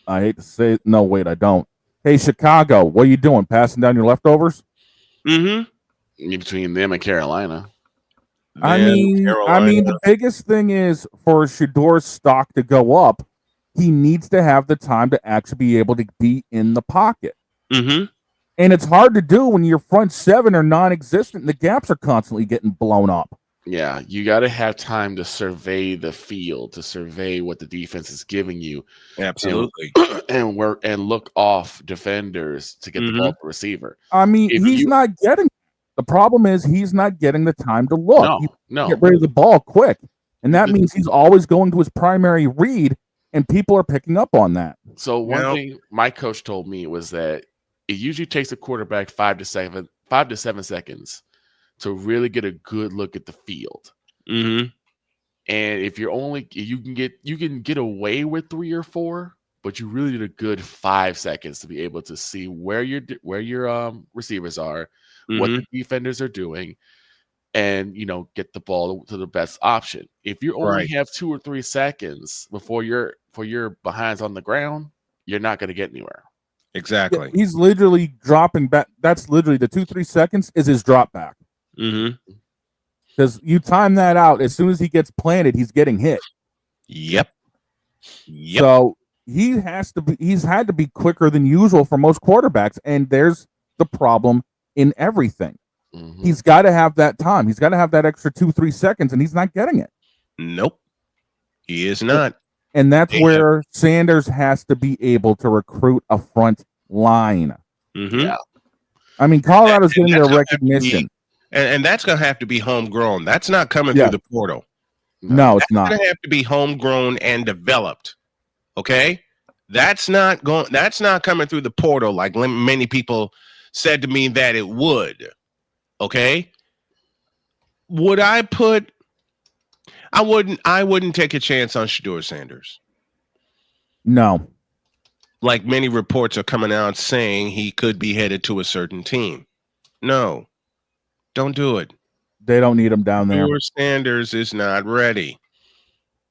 I hate to say it. No, wait, I don't. Hey, Chicago, what are you doing? Passing down your leftovers? Between them and Carolina. I mean, the biggest thing is for Shedeur's stock to go up, he needs to have the time to actually be able to be in the pocket. And it's hard to do when your front seven are non-existent and the gaps are constantly getting blown up. Yeah, you got to have time to survey the field, to survey what the defense is giving you. Absolutely. And work and look off defenders to get the ball to the receiver. I mean, he's not getting. The problem is he's not getting the time to look. No. Get rid of the ball quick. And that means he's always going to his primary read, and people are picking up on that. So one thing my coach told me was that it usually takes a quarterback 5 to 7 seconds to really get a good look at the field. And if you can get away with 3 or 4, but you really need a good 5 seconds to be able to see where your receivers are, what the defenders are doing, and get the ball to the best option. If you only have 2 or 3 seconds before your behind's on the ground, you're not going to get anywhere. Exactly. He's literally dropping back. That's literally the 2-3 seconds is his drop back. Because you time that out, as soon as he gets planted, he's getting hit. Yep. So he's had to be quicker than usual for most quarterbacks, and there's the problem in everything. He's got to have that time. He's got to have that extra 2-3 seconds, and he's not getting it. Nope. He is not. And that's where Sanders has to be able to recruit a front line. Yeah. I mean, Colorado's getting their recognition. And that's going to have to be homegrown. That's not coming through the portal. No, it's not. That's going to have to be homegrown and developed. Okay? That's not coming through the portal like many people said to me that it would. Okay? Would I put I wouldn't take a chance on Shedeur Sanders. No. Like many reports are coming out saying he could be headed to a certain team. No. Don't do it. They don't need him down there. Shedeur Sanders is not ready.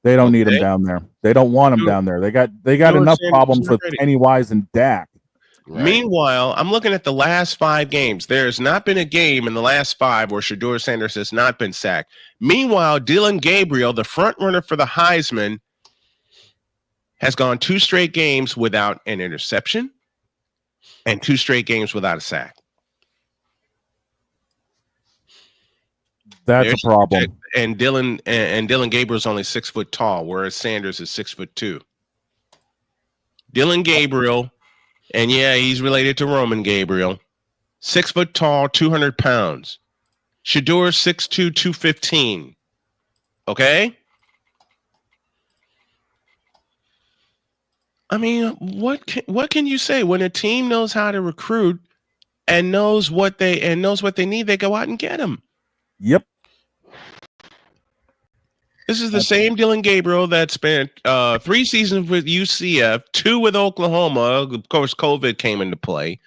They don't need him down there. They don't want him down there. They got enough problems with Pennywise and Dak. Right. Meanwhile, I'm looking at the last 5 games. There's not been a game in the last 5 where Shedeur Sanders has not been sacked. Meanwhile, Dillon Gabriel, the front runner for the Heisman, has gone 2 straight games without an interception and 2 straight games without a sack. That's a problem. And Dillon Gabriel's only 6 foot tall, whereas Sanders is 6'2". Dillon Gabriel, and yeah, he's related to Roman Gabriel, 6 foot tall, 200 pounds. Shedeur 6'2", 215. Okay. I mean, what can you say when a team knows how to recruit and knows what they need? They go out and get them. Yep. This is the same Dillon Gabriel that spent 3 seasons with UCF, 2 with Oklahoma. Of course, COVID came into play,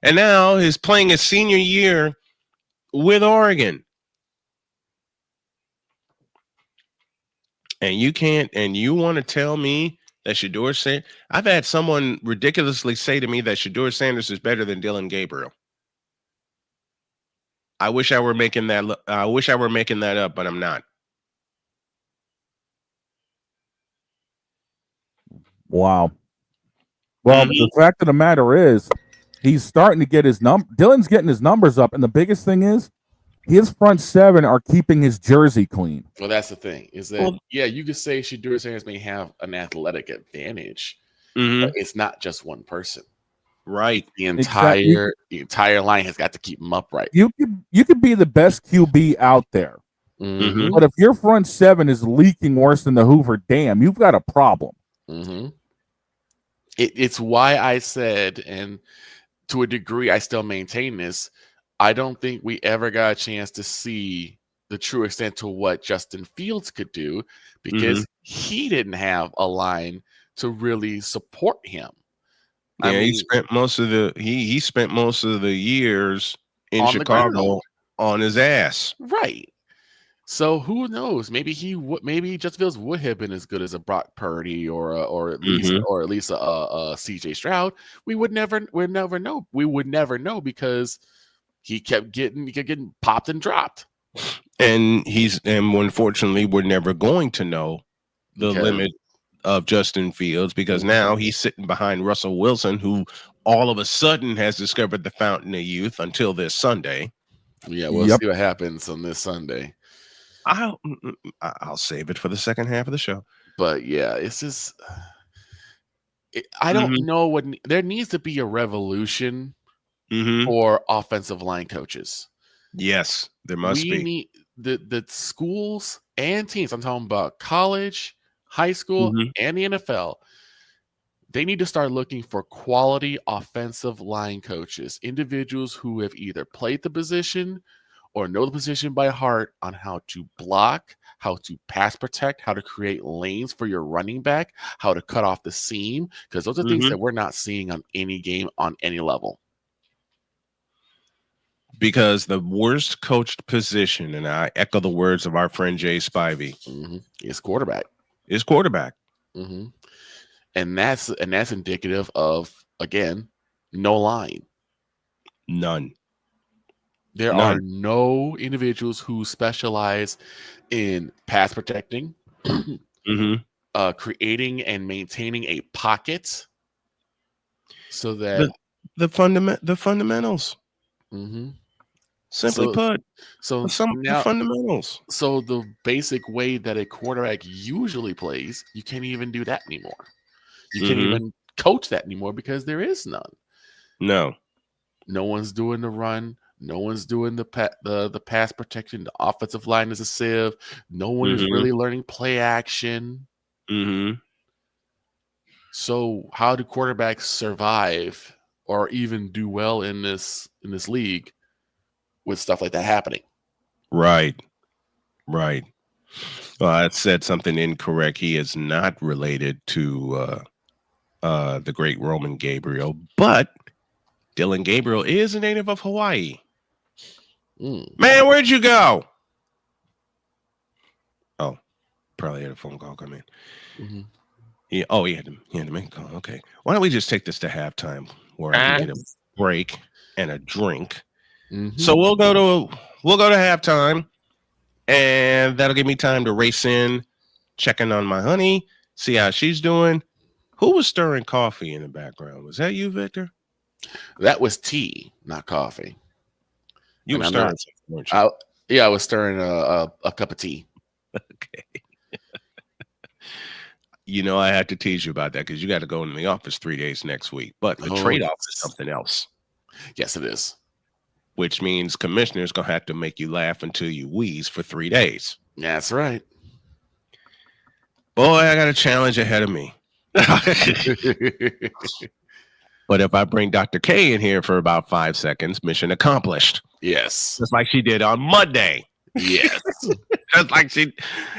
and now he's playing his senior year with Oregon. And you want to tell me that Shedeur Sanders? I've had someone ridiculously say to me that Shedeur Sanders is better than Dillon Gabriel. I wish I were making that up, but I'm not. Wow. Well, the fact of the matter is, he's starting to get his Dillon's getting his numbers up, and the biggest thing is, his front 7 are keeping his jersey clean. Well, that's the thing. Is that you could say Shedeur Sanders may have an athletic advantage, but it's not just one person. Right. The entire line has got to keep him upright. You could be the best QB out there, but if your front 7 is leaking worse than the Hoover Dam, you've got a problem. It's why I said, and to a degree, I still maintain this. I don't think we ever got a chance to see the true extent to what Justin Fields could do because he didn't have a line to really support him. Yeah, he spent most of the years in Chicago on his ass. Right. So who knows? Maybe Justin Fields would have been as good as a Brock Purdy or at least a CJ Stroud. We would never know. We would never know because he kept getting popped and dropped. And unfortunately we're never going to know the limit of Justin Fields because now he's sitting behind Russell Wilson, who all of a sudden has discovered the fountain of youth until this Sunday. Yeah, we'll see what happens on this Sunday. I'll save it for the second half of the show. But yeah, it's just I don't know what there needs to be a revolution for offensive line coaches. Yes, there must be. We need the schools and teams. I'm talking about college, high school, and the NFL. They need to start looking for quality offensive line coaches, individuals who have either played the position or know the position by heart on how to block, how to pass protect, how to create lanes for your running back, how to cut off the seam, because those are things that we're not seeing on any game on any level. Because the worst coached position, and I echo the words of our friend Jay Spivey, is quarterback. And that's indicative of, again, no line. None. There are no individuals who specialize in pass protecting, creating and maintaining a pocket, so that the fundamentals. Simply put, the fundamentals. So the basic way that a quarterback usually plays, you can't even do that anymore. You can't even coach that anymore because there is none. No one's doing the run. No one's doing the pass protection. The offensive line is a sieve. No one is really learning play action. So how do quarterbacks survive or even do well in this league with stuff like that happening? Right. Well, I said something incorrect. He is not related to the great Roman Gabriel, but Dillon Gabriel is a native of Hawaii. Man, where'd you go? Oh, probably had a phone call come in. He had to make a call. Okay. Why don't we just take this to halftime? where I can get a break and a drink. So we'll go to halftime, and that'll give me time to race in, checking on my honey, see how she's doing. Who was stirring coffee in the background? Was that you, Victor? That was tea, not coffee. You were stirring something, weren't you? I was stirring a cup of tea. Okay. You know, I had to tease you about that because you got to go into the office 3 days next week. But the trade-off is something else. Yes, it is. Which means commissioner's going to have to make you laugh until you wheeze for 3 days. That's right. Boy, I got a challenge ahead of me. But if I bring Dr. K in here for about 5 seconds, mission accomplished. Yes. Just like she did on Monday. Yes.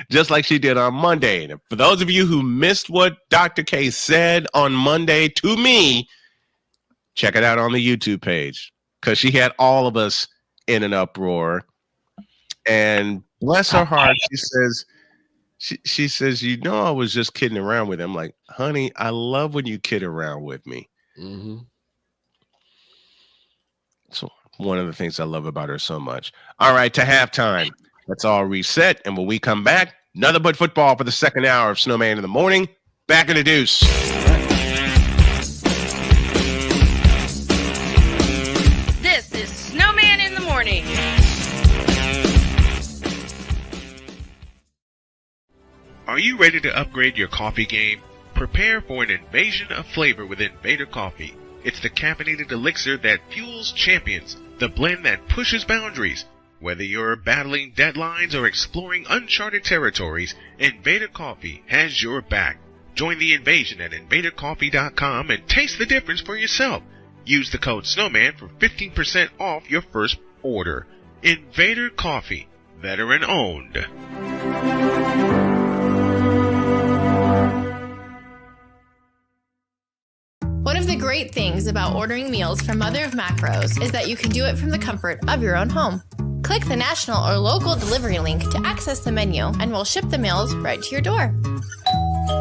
just like she did on Monday. And for those of you who missed what Dr. K said on Monday to me, check it out on the YouTube page because she had all of us in an uproar. And bless her heart, she says, you know, I was just kidding around with him. I'm like, honey, I love when you kid around with me. So one of the things I love about her so much. All right, to halftime. Let's all reset. And when we come back, nothing but football for the second hour of Snowman in the Morning. Back in the deuce. This is Snowman in the Morning. Are you ready to upgrade your coffee game? Prepare for an invasion of flavor with Invader Coffee. It's the caffeinated elixir that fuels champions, the blend that pushes boundaries. Whether you're battling deadlines or exploring uncharted territories, Invader Coffee has your back. Join the invasion at invadercoffee.com and taste the difference for yourself. Use the code Snowman for 15% off your first order. Invader Coffee, veteran owned. One of the great things about ordering meals from Mother of Macros is that you can do it from the comfort of your own home. Click the national or local delivery link to access the menu, and we'll ship the meals right to your door.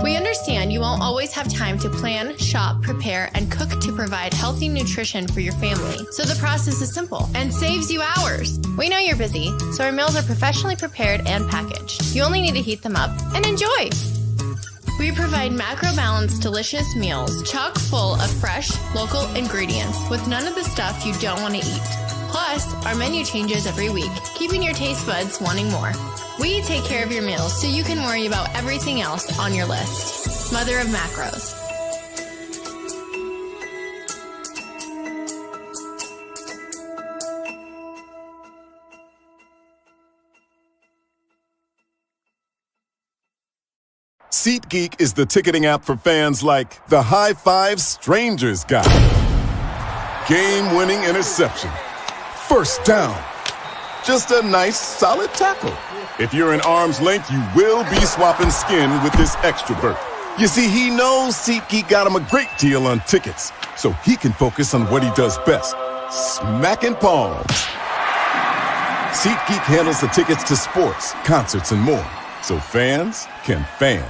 We understand you won't always have time to plan, shop, prepare, and cook to provide healthy nutrition for your family, so the process is simple and saves you hours. We know you're busy, so our meals are professionally prepared and packaged. You only need to heat them up and enjoy. We provide macro-balanced, delicious meals chock full of fresh, local ingredients with none of the stuff you don't want to eat. Plus, our menu changes every week, keeping your taste buds wanting more. We take care of your meals so you can worry about everything else on your list. Mother of Macros. SeatGeek is the ticketing app for fans like the High Five Strangers guy. Game-winning interception. First down. Just a nice, solid tackle. If you're in arm's length, you will be swapping skin with this extrovert. You see, he knows SeatGeek got him a great deal on tickets, so he can focus on what he does best, smacking palms. SeatGeek handles the tickets to sports, concerts, and more, so fans can fan.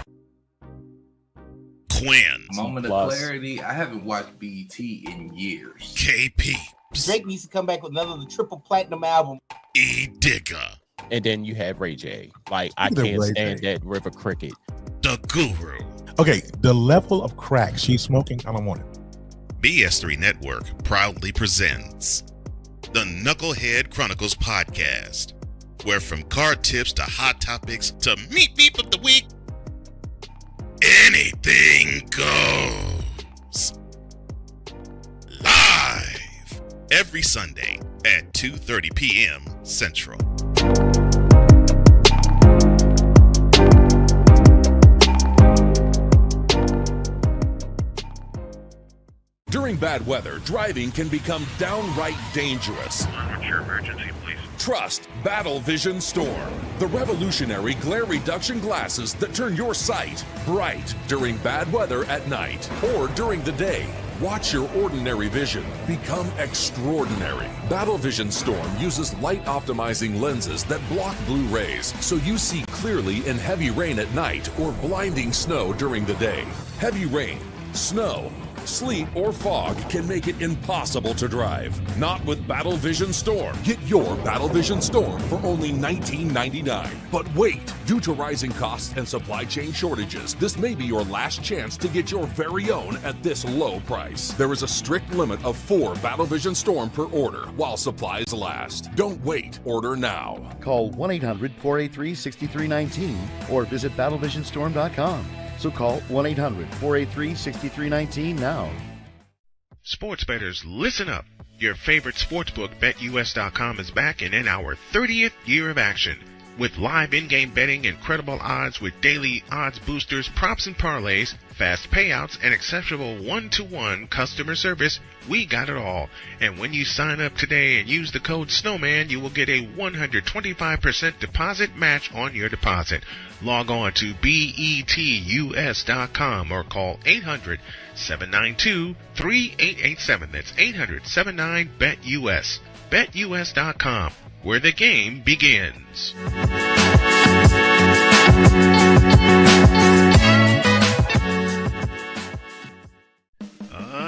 Quinn. Moment of clarity. I haven't watched BT in years. KP. Drake needs to come back with another triple platinum album. Digger. And then you have Ray J. Like, I can't stand that River Cricket. The Guru. Okay, the level of crack she's smoking, I don't want it. BS3 Network proudly presents the Knucklehead Chronicles podcast, where from card tips to hot topics to meat beef of the week, anything goes. Live every Sunday at 2:30 p.m. Central. During bad weather, driving can become downright dangerous. What's your emergency, please? Trust Battle Vision Storm, the revolutionary glare reduction glasses that turn your sight bright during bad weather at night or during the day. Watch your ordinary vision become extraordinary. Battle Vision Storm uses light-optimizing lenses that block blue rays, so you see clearly in heavy rain at night or blinding snow during the day. Heavy rain, snow, Sleet or fog can make it impossible to drive. Not with Battle Vision Storm. Get your Battle Vision Storm for only $19.99. But wait, due to rising costs and supply chain shortages, this may be your last chance to get your very own at this low price. There is a strict limit of 4 Battle Vision Storm per order while supplies last. Don't wait, order now. Call 1-800-483-6319 or visit battlevisionstorm.com. So call 1-800-483-6319 now. Sports bettors, listen up. Your favorite sportsbook, BetUS.com, is back and in our 30th year of action. With live in-game betting, incredible odds with daily odds boosters, props and parlays, fast payouts, and exceptional one-to-one customer service, we got it all. And when you sign up today and use the code Snowman, you will get a 125% deposit match on your deposit. Log on to betus.com or call 800-792-3887. That's 800-79-BET-US. BetUS.com, where the game begins.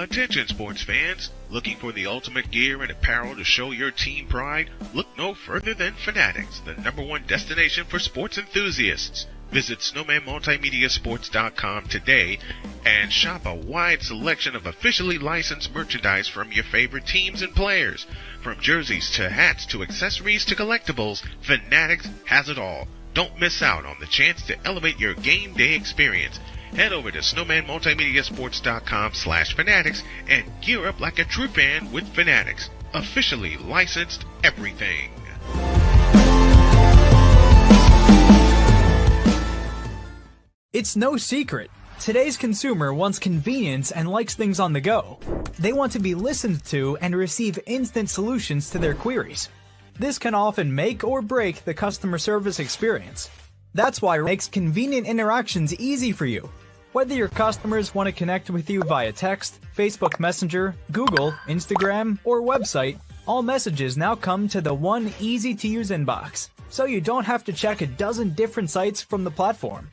Attention sports fans, looking for the ultimate gear and apparel to show your team pride? Look no further than Fanatics, the #1 destination for sports enthusiasts. Visit snowmanmultimediasports.com today and shop a wide selection of officially licensed merchandise from your favorite teams and players. From jerseys to hats to accessories to collectibles, Fanatics has it all. Don't miss out on the chance to elevate your game day experience. Head over to snowmanmultimediasports.com/fanatics and gear up like a true fan with Fanatics. Officially licensed everything. It's no secret. Today's consumer wants convenience and likes things on the go. They want to be listened to and receive instant solutions to their queries. This can often make or break the customer service experience. That's why it makes convenient interactions easy for you. Whether your customers want to connect with you via text, Facebook Messenger, Google, Instagram, or website, all messages now come to the one easy-to-use inbox, so you don't have to check a dozen different sites from the platform.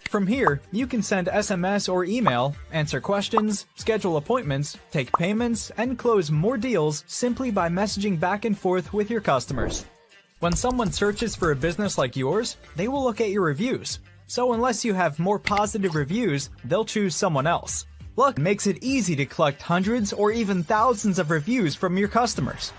From here, you can send SMS or email, answer questions, schedule appointments, take payments, and close more deals simply by messaging back and forth with your customers. When someone searches for a business like yours, they will look at your reviews. So unless you have more positive reviews, they'll choose someone else. Luck makes it easy to collect hundreds or even thousands of reviews from your customers.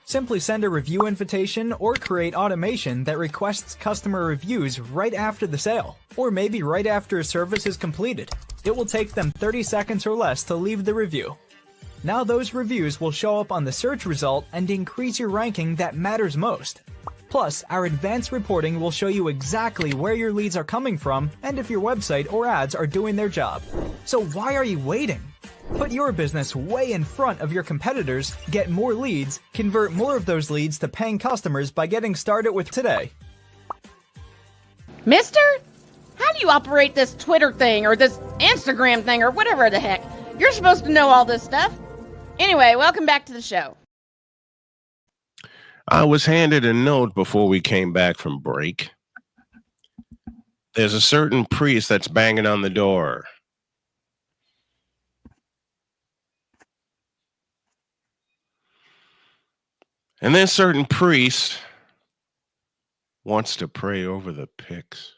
Simply send a review invitation or create automation that requests customer reviews right after the sale, or maybe right after a service is completed. It will take them 30 seconds or less to leave the review. Now those reviews will show up on the search result and increase your ranking that matters most. Plus, our advanced reporting will show you exactly where your leads are coming from and if your website or ads are doing their job. So why are you waiting? Put your business way in front of your competitors, get more leads, convert more of those leads to paying customers by getting started with today. Mister? How do you operate this Twitter thing or this Instagram thing or whatever the heck? You're supposed to know all this stuff. Anyway, welcome back to the show. I was handed a note before we came back from break. There's a certain priest that's banging on the door. And this certain priest wants to pray over the picks.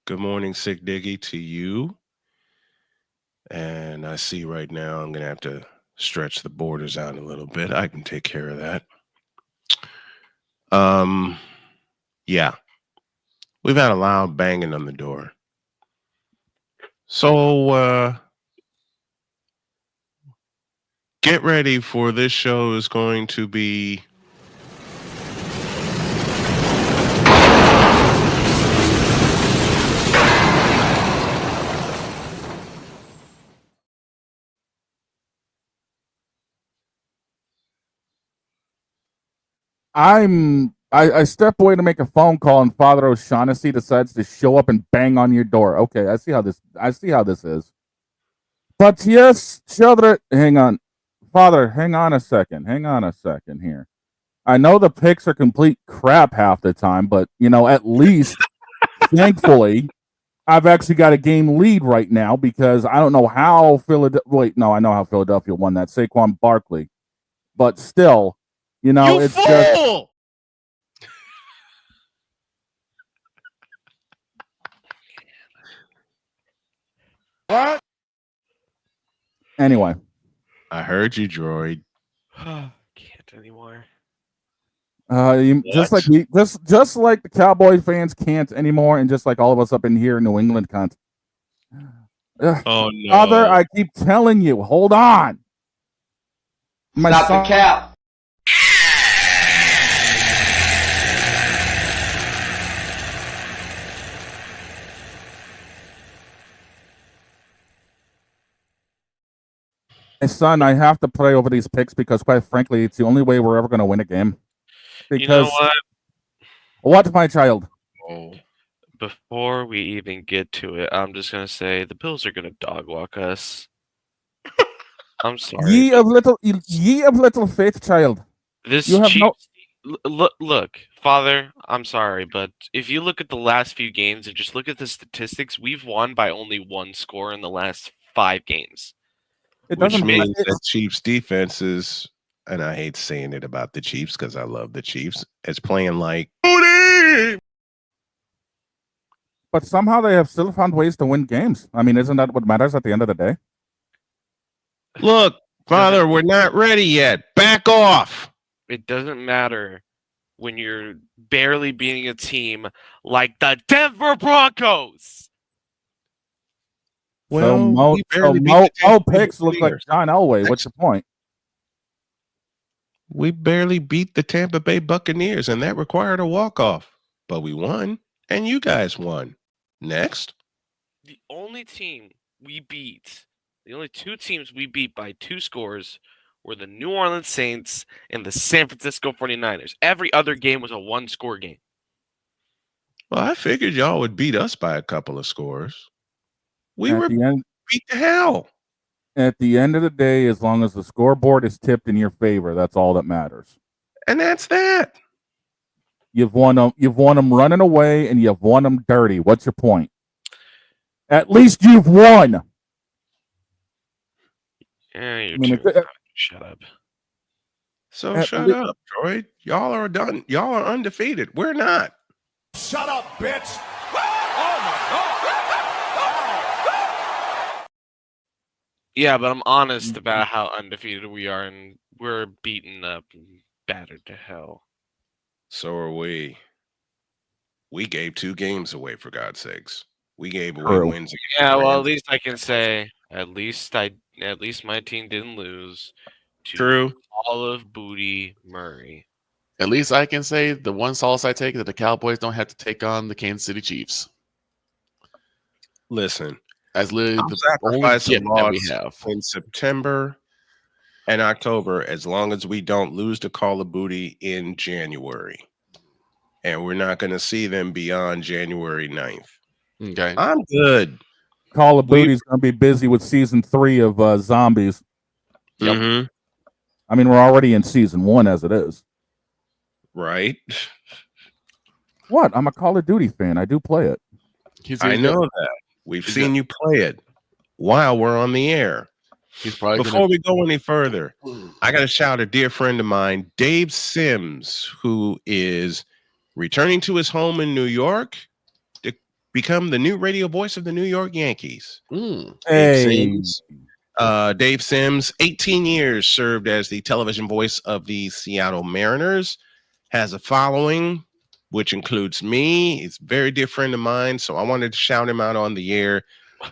Good morning, Sick Diggy, to you. And I see right now I'm going to have to stretch the borders out a little bit. I can take care of that. Yeah. We've had a loud banging on the door. So, get ready for this show is going to be I step away to make a phone call, and Father O'Shaughnessy decides to show up and bang on your door. Okay, I see how this is. But yes, children, hang on. Father, hang on a second here. I know the picks are complete crap half the time, but at least thankfully I've actually got a game lead right now because I don't know how Philadelphia. Wait, no, I know how Philadelphia won that. Saquon Barkley, but still, it's just. What? Anyway, I heard you, droid. Can't anymore. Just like just like the Cowboy fans can't anymore, and just like all of us up in here in New England can't. Ugh. Oh no, Father! I keep telling you, hold on. Stop the cap. My son, I have to pray over these picks because, quite frankly, it's the only way we're ever going to win a game. Because, you know what? What, my child? Oh. Before we even get to it, I'm just gonna say the Bills are gonna dog walk us. I'm sorry. Ye of little faith, child. This you have Chiefs, look, Father. I'm sorry, but if you look at the last few games and just look at the statistics, we've won by only one score in the last 5 games. Which means that Chiefs defense is, and I hate saying it about the Chiefs because I love the Chiefs, it's playing like booty. But somehow they have still found ways to win games. I mean, isn't that what matters at the end of the day? Look, Father, we're not ready yet. Back off. It doesn't matter when you're barely beating a team like the Denver Broncos. Well, Mo picks look like John Elway. What's the point? We barely beat the Tampa Bay Buccaneers, and that required a walk-off. But we won, and you guys won. Next. The only two teams we beat by 2 scores were the New Orleans Saints and the San Francisco 49ers. Every other game was a 1-score game. Well, I figured y'all would beat us by a couple of scores. We At were the end, beat to hell. At the end of the day, as long as the scoreboard is tipped in your favor, that's all that matters. And that's that. You've won them running away, and you've won them dirty. What's your point? At least you've won. Yeah, shut up. So shut up, Droid. Y'all are done. Y'all are undefeated. We're not. Shut up, bitch. Yeah, but I'm honest about how undefeated we are, and we're beaten up and battered to hell. So are we. We gave 2 games away, for God's sakes. We gave away wins. Yeah, well, at least I can say, at least my team didn't lose to all of Booty Murray. At least I can say the one solace I take is that the Cowboys don't have to take on the Kansas City Chiefs. Listen, as literally I'll the sacrifice only a gift that we loss have in September and October as long as we don't lose to Call of Booty in January. And we're not going to see them beyond January 9th. Okay. I'm good. Call of Booty's going to be busy with season 3 of Zombies. Yep. Mm-hmm. I mean, we're already in season 1 as it is. Right. What? I'm a Call of Duty fan. I do play it. I know that. We've seen you play it while we're on the air. Before we go any further, I got to shout a dear friend of mine, Dave Sims, who is returning to his home in New York to become the new radio voice of the New York Yankees. Dave Sims, 18 years served as the television voice of the Seattle Mariners, has a following, which includes me. He's a very dear friend of mine, so I wanted to shout him out on the air.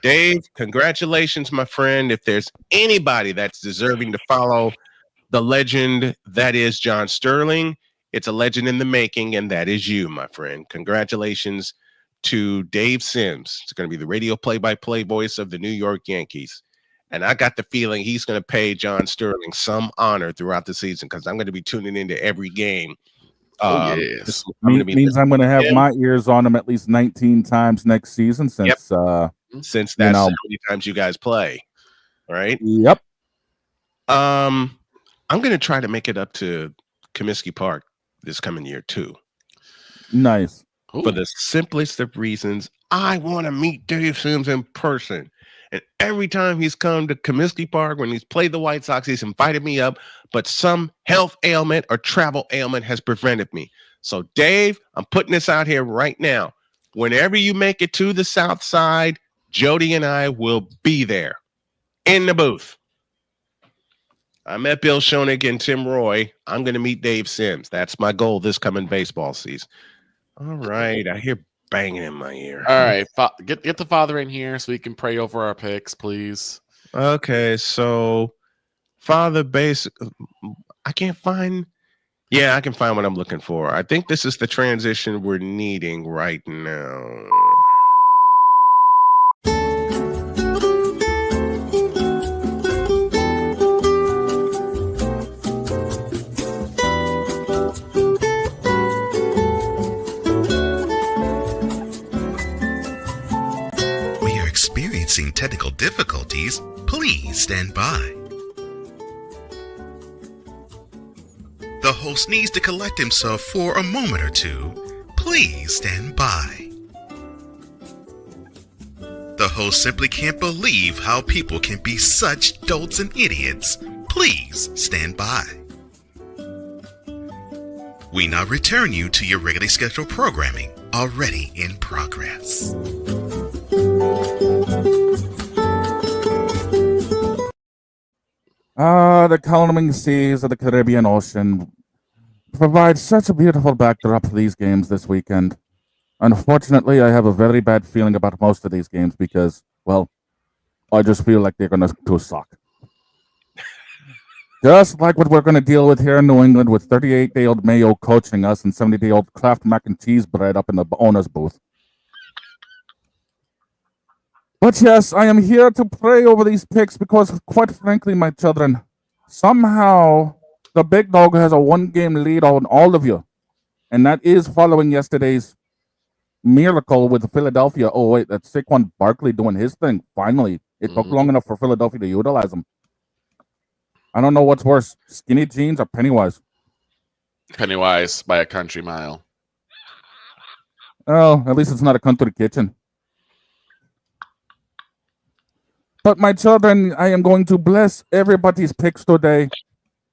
Dave, congratulations, my friend. If there's anybody that's deserving to follow the legend that is John Sterling, it's a legend in the making, and that is you, my friend. Congratulations to Dave Sims. It's going to be the radio play-by-play voice of the New York Yankees. And I got the feeling he's going to pay John Sterling some honor throughout the season because I'm going to be tuning into every game. Yes. Means I'm going to have my ears on him at least 19 times next season since that's how many times you guys play, right? Yep. I'm going to try to make it up to Comiskey Park this coming year too. Nice. for the simplest of reasons. I want to meet Dave Sims in person. And every time he's come to Comiskey Park, when he's played the White Sox, he's invited me up, but some health ailment or travel ailment has prevented me. So, Dave, I'm putting this out here right now. Whenever you make it to the South Side, Jody and I will be there in the booth. I met Bill Schoenig and Tim Roy. I'm going to meet Dave Sims. That's my goal this coming baseball season. All right. I hear banging in my ear. All right. Get the father in here so we can pray over our picks, please. Okay. So, father base. I can't find. Yeah, I can find what I'm looking for. I think this is the transition we're needing right now. We are experiencing technical difficulties. Please stand by. The host needs to collect himself for a moment or two. Please stand by. The host simply can't believe how people can be such dolts and idiots. Please stand by. We now return you to your regularly scheduled programming, already in progress. The calming seas of the Caribbean Ocean provide such a beautiful backdrop for these games this weekend. Unfortunately, I have a very bad feeling about most of these games because, well, I just feel like they're going to suck. Just like what we're going to deal with here in New England with 38-day-old Mayo coaching us and 70-day-old Kraft mac and cheese bread up in the owner's booth. But yes, I am here to pray over these picks because, quite frankly, my children, somehow the big dog has a one-game lead on all of you. And that is following yesterday's miracle with Philadelphia. Oh, wait, that's Saquon Barkley doing his thing. Finally, it took long enough for Philadelphia to utilize him. I don't know what's worse, skinny jeans or Pennywise. Pennywise by a country mile. Oh, at least it's not a country kitchen. But my children, I am going to bless everybody's picks today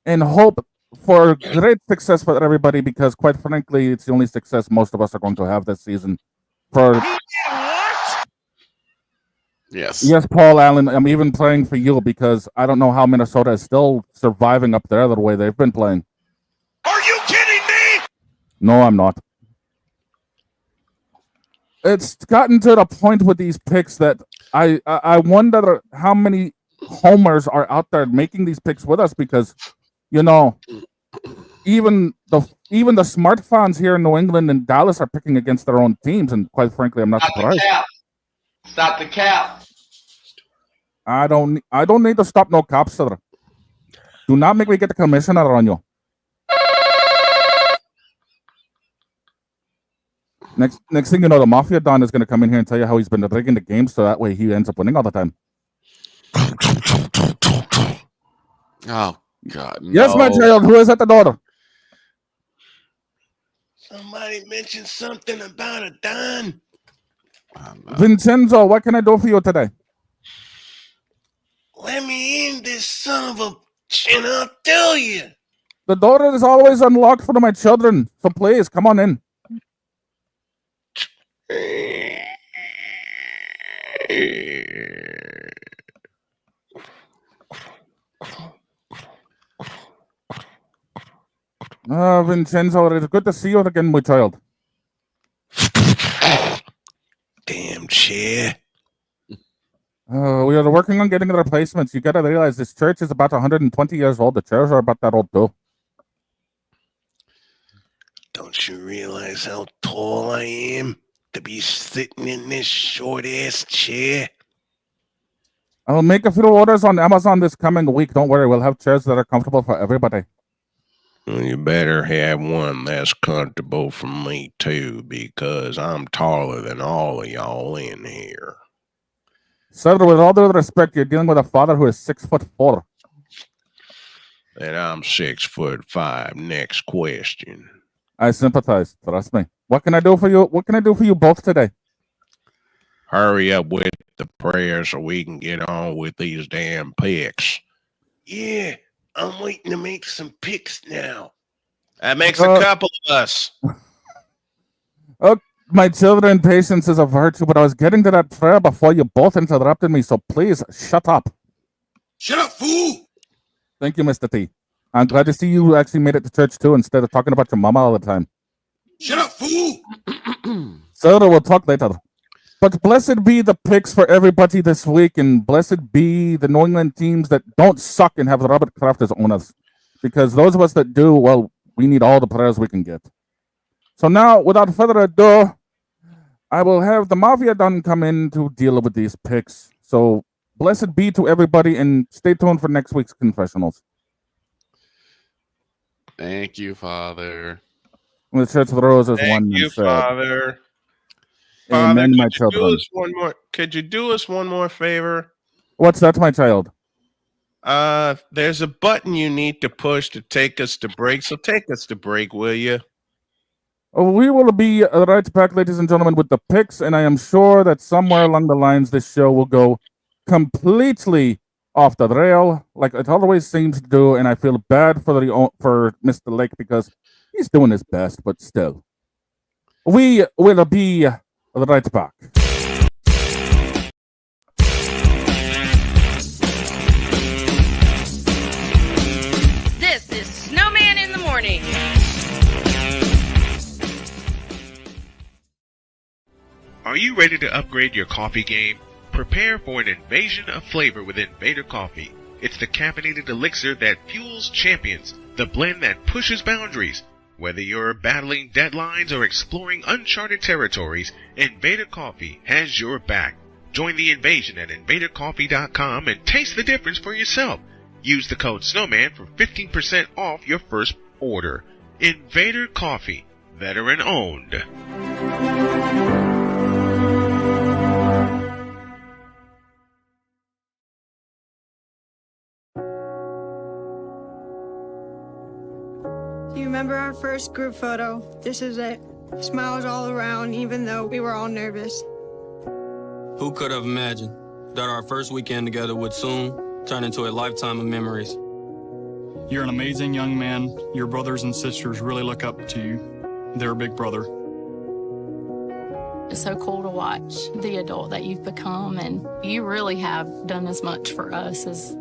and hope for great success for everybody because, quite frankly, it's the only success most of us are going to have this season. Yes, Paul Allen, I'm even praying for you because I don't know how Minnesota is still surviving up there the way they've been playing. Are you kidding me? No, I'm not. It's gotten to the point with these picks that I wonder how many homers are out there making these picks with us because, you know, even the smart fans here in New England and Dallas are picking against their own teams, and quite frankly, I'm not surprised. Stop the cap. I don't need to stop no cops, sir. Do not make me get the commissioner on you. Next thing you know, the Mafia Don is going to come in here and tell you how he's been rigging the game so that way he ends up winning all the time. Oh, God. No. Yes, my child. Who is at the door? Somebody mentioned something about a Don. Vincenzo, what can I do for you today? Let me in, this son of a chin, I'll tell you. The door is always unlocked for my children, so please, come on in. Vincenzo, it's good to see you again, my child. Damn chair. We are working on getting the replacements. You gotta realize this church is about 120 years old. The chairs are about that old too. Don't you realize how tall I am to be sitting in this short-ass chair? I'll make a few orders on Amazon this coming week. Don't worry, we'll have chairs that are comfortable for everybody. Well, you better have one that's comfortable for me too, because I'm taller than all of y'all in here. Sir, with all due respect, you're dealing with a father who is 6'4". And I'm 6'5". Next question. I sympathize. Trust me. What can I do for you? What can I do for you both today? Hurry up with the prayers so we can get on with these damn picks. Yeah, I'm waiting to make some picks now. That makes a couple of us. Oh, my children, patience is a virtue, but I was getting to that prayer before you both interrupted me, so please shut up. Shut up, fool! Thank you, Mr. T. I'm glad to see you actually made it to church too, instead of talking about your mama all the time. Shut up, fool! So we'll talk later. But blessed be the picks for everybody this week, and blessed be the New England teams that don't suck and have Robert Kraft as owners. Because those of us that do, well, we need all the prayers we can get. So now, without further ado, I will have the Mafia Don come in to deal with these picks. So blessed be to everybody, and stay tuned for next week's confessionals. Thank you, Father. The Church of the Rose is Thank one. you, said. Father. Amen, my Father, children. could you do us one more favor? What's that, my child? There's a button you need to push to take us to break. So take us to break, will you? We will be right back, ladies and gentlemen, with the picks, and I am sure that somewhere along the lines this show will go completely off the rail, like it always seems to do, and I feel bad for Mr. Lake because he's doing his best, but still. We will be right back. This is Snowman in the morning. Are you ready to upgrade your coffee game? Prepare for an invasion of flavor with Invader Coffee. It's the caffeinated elixir that fuels champions, the blend that pushes boundaries. Whether you're battling deadlines or exploring uncharted territories, Invader Coffee has your back. Join the invasion at invadercoffee.com and taste the difference for yourself. Use the code SNOWMAN for 15% off your first order. Invader Coffee, veteran owned. Do you remember our first group photo? This is it. Smiles all around, even though we were all nervous. Who could have imagined that our first weekend together would soon turn into a lifetime of memories? You're an amazing young man. Your brothers and sisters really look up to you. They're a big brother. It's so cool to watch the adult that you've become, and you really have done as much for us as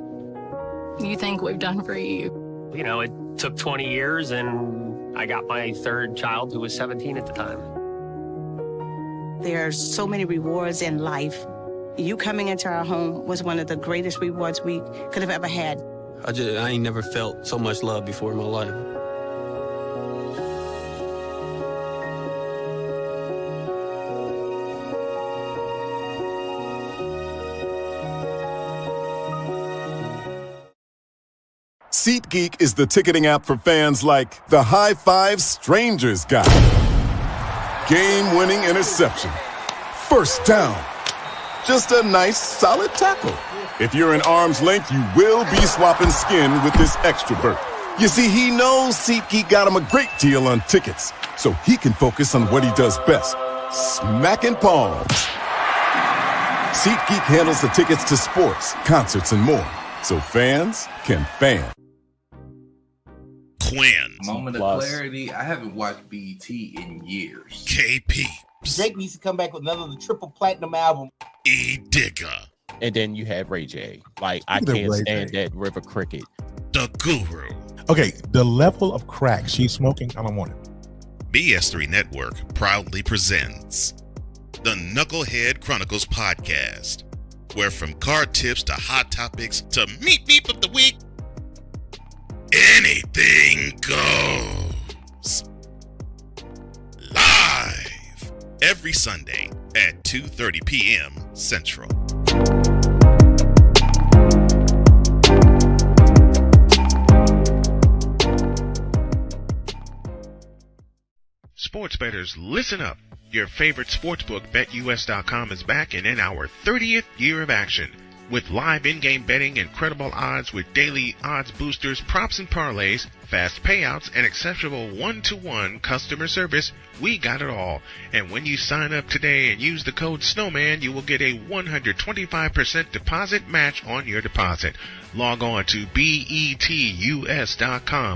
you think we've done for you. You know, it took 20 years, and I got my third child, who was 17 at the time. There are so many rewards in life. You coming into our home was one of the greatest rewards we could have ever had. I ain't never felt so much love before in my life. SeatGeek is the ticketing app for fans like the High Five Strangers guy. Game-winning interception. First down. Just a nice, solid tackle. If you're in arm's length, you will be swapping skin with this extrovert. You see, he knows SeatGeek got him a great deal on tickets, so he can focus on what he does best, smacking palms. SeatGeek handles the tickets to sports, concerts, and more, so fans can fan. Quinn. Moment of clarity. I haven't watched BT in years. KP. Drake needs to come back with another triple platinum album. Digger. And then you have Ray J. Like, I can't stand that River Cricket. The Guru. Okay, the level of crack she's smoking, I don't want it. BS3 Network proudly presents the Knucklehead Chronicles podcast, where from card tips to hot topics to meat of the week, anything goes. Live every Sunday at 2:30 p.m. Central. Sports bettors, listen up. Your favorite sportsbook, BetUS.com, is back and in our 30th year of action. With live in-game betting, incredible odds with daily odds boosters, props and parlays, fast payouts, and exceptional one-to-one customer service, we got it all. And when you sign up today and use the code Snowman, you will get a 125% deposit match on your deposit. Log on to betus.com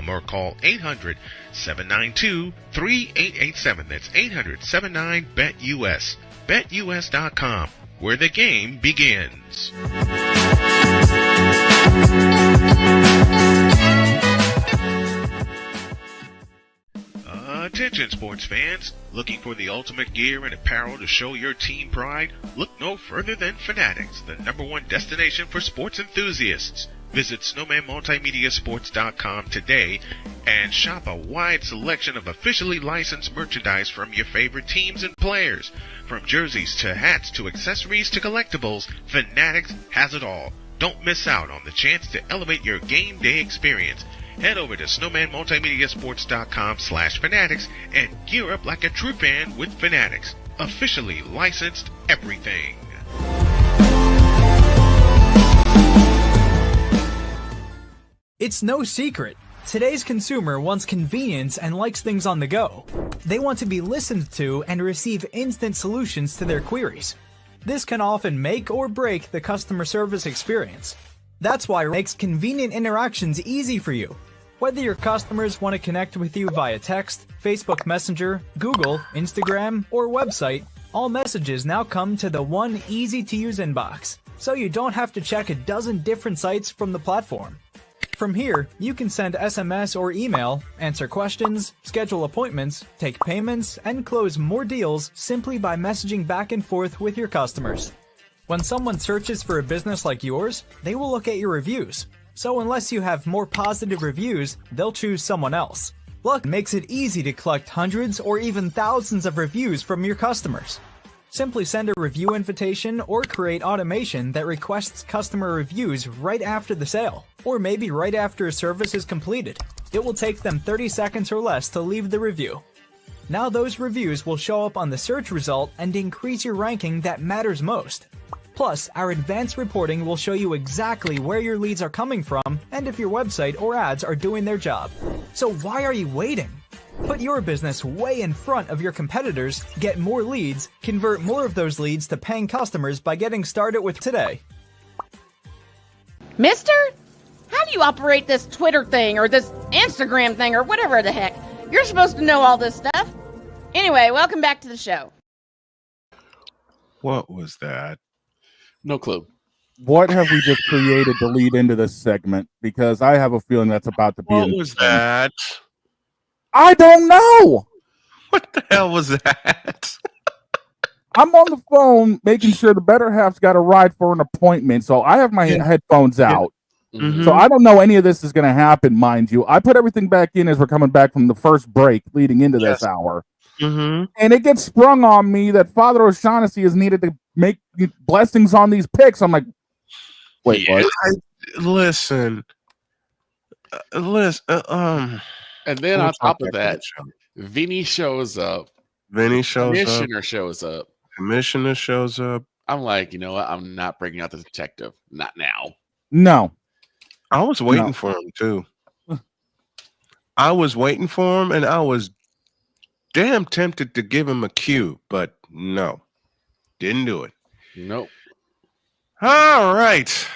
or call 800-792-3887. That's 800-79-BET-US. BetUS.com, where the game begins. Attention sports fans, looking for the ultimate gear and apparel to show your team pride? Look no further than Fanatics, the #1 destination for sports enthusiasts. Visit snowmanmultimediasports.com today and shop a wide selection of officially licensed merchandise from your favorite teams and players. From jerseys to hats to accessories to collectibles, Fanatics has it all. Don't miss out on the chance to elevate your game day experience. Head over to snowmanmultimediasports.com/fanatics and gear up like a true fan with Fanatics. Officially licensed everything. It's no secret. Today's consumer wants convenience and likes things on the go. They want to be listened to and receive instant solutions to their queries. This can often make or break the customer service experience. That's why it makes convenient interactions easy for you. Whether your customers want to connect with you via text, Facebook Messenger, Google, Instagram, or website, all messages now come to the one easy-to-use inbox, so you don't have to check a dozen different sites from the platform. From here, you can send SMS or email, answer questions, schedule appointments, take payments, and close more deals simply by messaging back and forth with your customers. When someone searches for a business like yours, they will look at your reviews. So unless you have more positive reviews, they'll choose someone else. Luck makes it easy to collect hundreds or even thousands of reviews from your customers. Simply send a review invitation or create automation that requests customer reviews right after the sale, or maybe right after a service is completed. It will take them 30 seconds or less to leave the review. Now those reviews will show up on the search result and increase your ranking that matters most. Plus, our advanced reporting will show you exactly where your leads are coming from and if your website or ads are doing their job. So why are you waiting? Put your business way in front of your competitors, get more leads, convert more of those leads to paying customers by getting started with today. Mister? How do you operate this Twitter thing or this Instagram thing or whatever the heck? You're supposed to know all this stuff. Anyway, welcome back to the show. What was that? No clue. What have we just created to lead into this segment? Because I have a feeling that's about to be. What was that? I don't know. What the hell was that? I'm on the phone making sure the better half's got a ride for an appointment, so I have my headphones out. Mm-hmm. So I don't know any of this is going to happen, mind you. I put everything back in as we're coming back from the first break leading into this hour. Mm-hmm. And it gets sprung on me that Father O'Shaughnessy is needed to make blessings on these picks. I'm like, wait, what? Listen. And then on top of that, Vinny shows up. Commissioner shows up. Commissioner shows up. I'm like, you know what? I'm not bringing out the detective. Not now. No. I was waiting for him, too. I was waiting for him, and I was damn tempted to give him a cue, but no. Didn't do it. Nope. All right.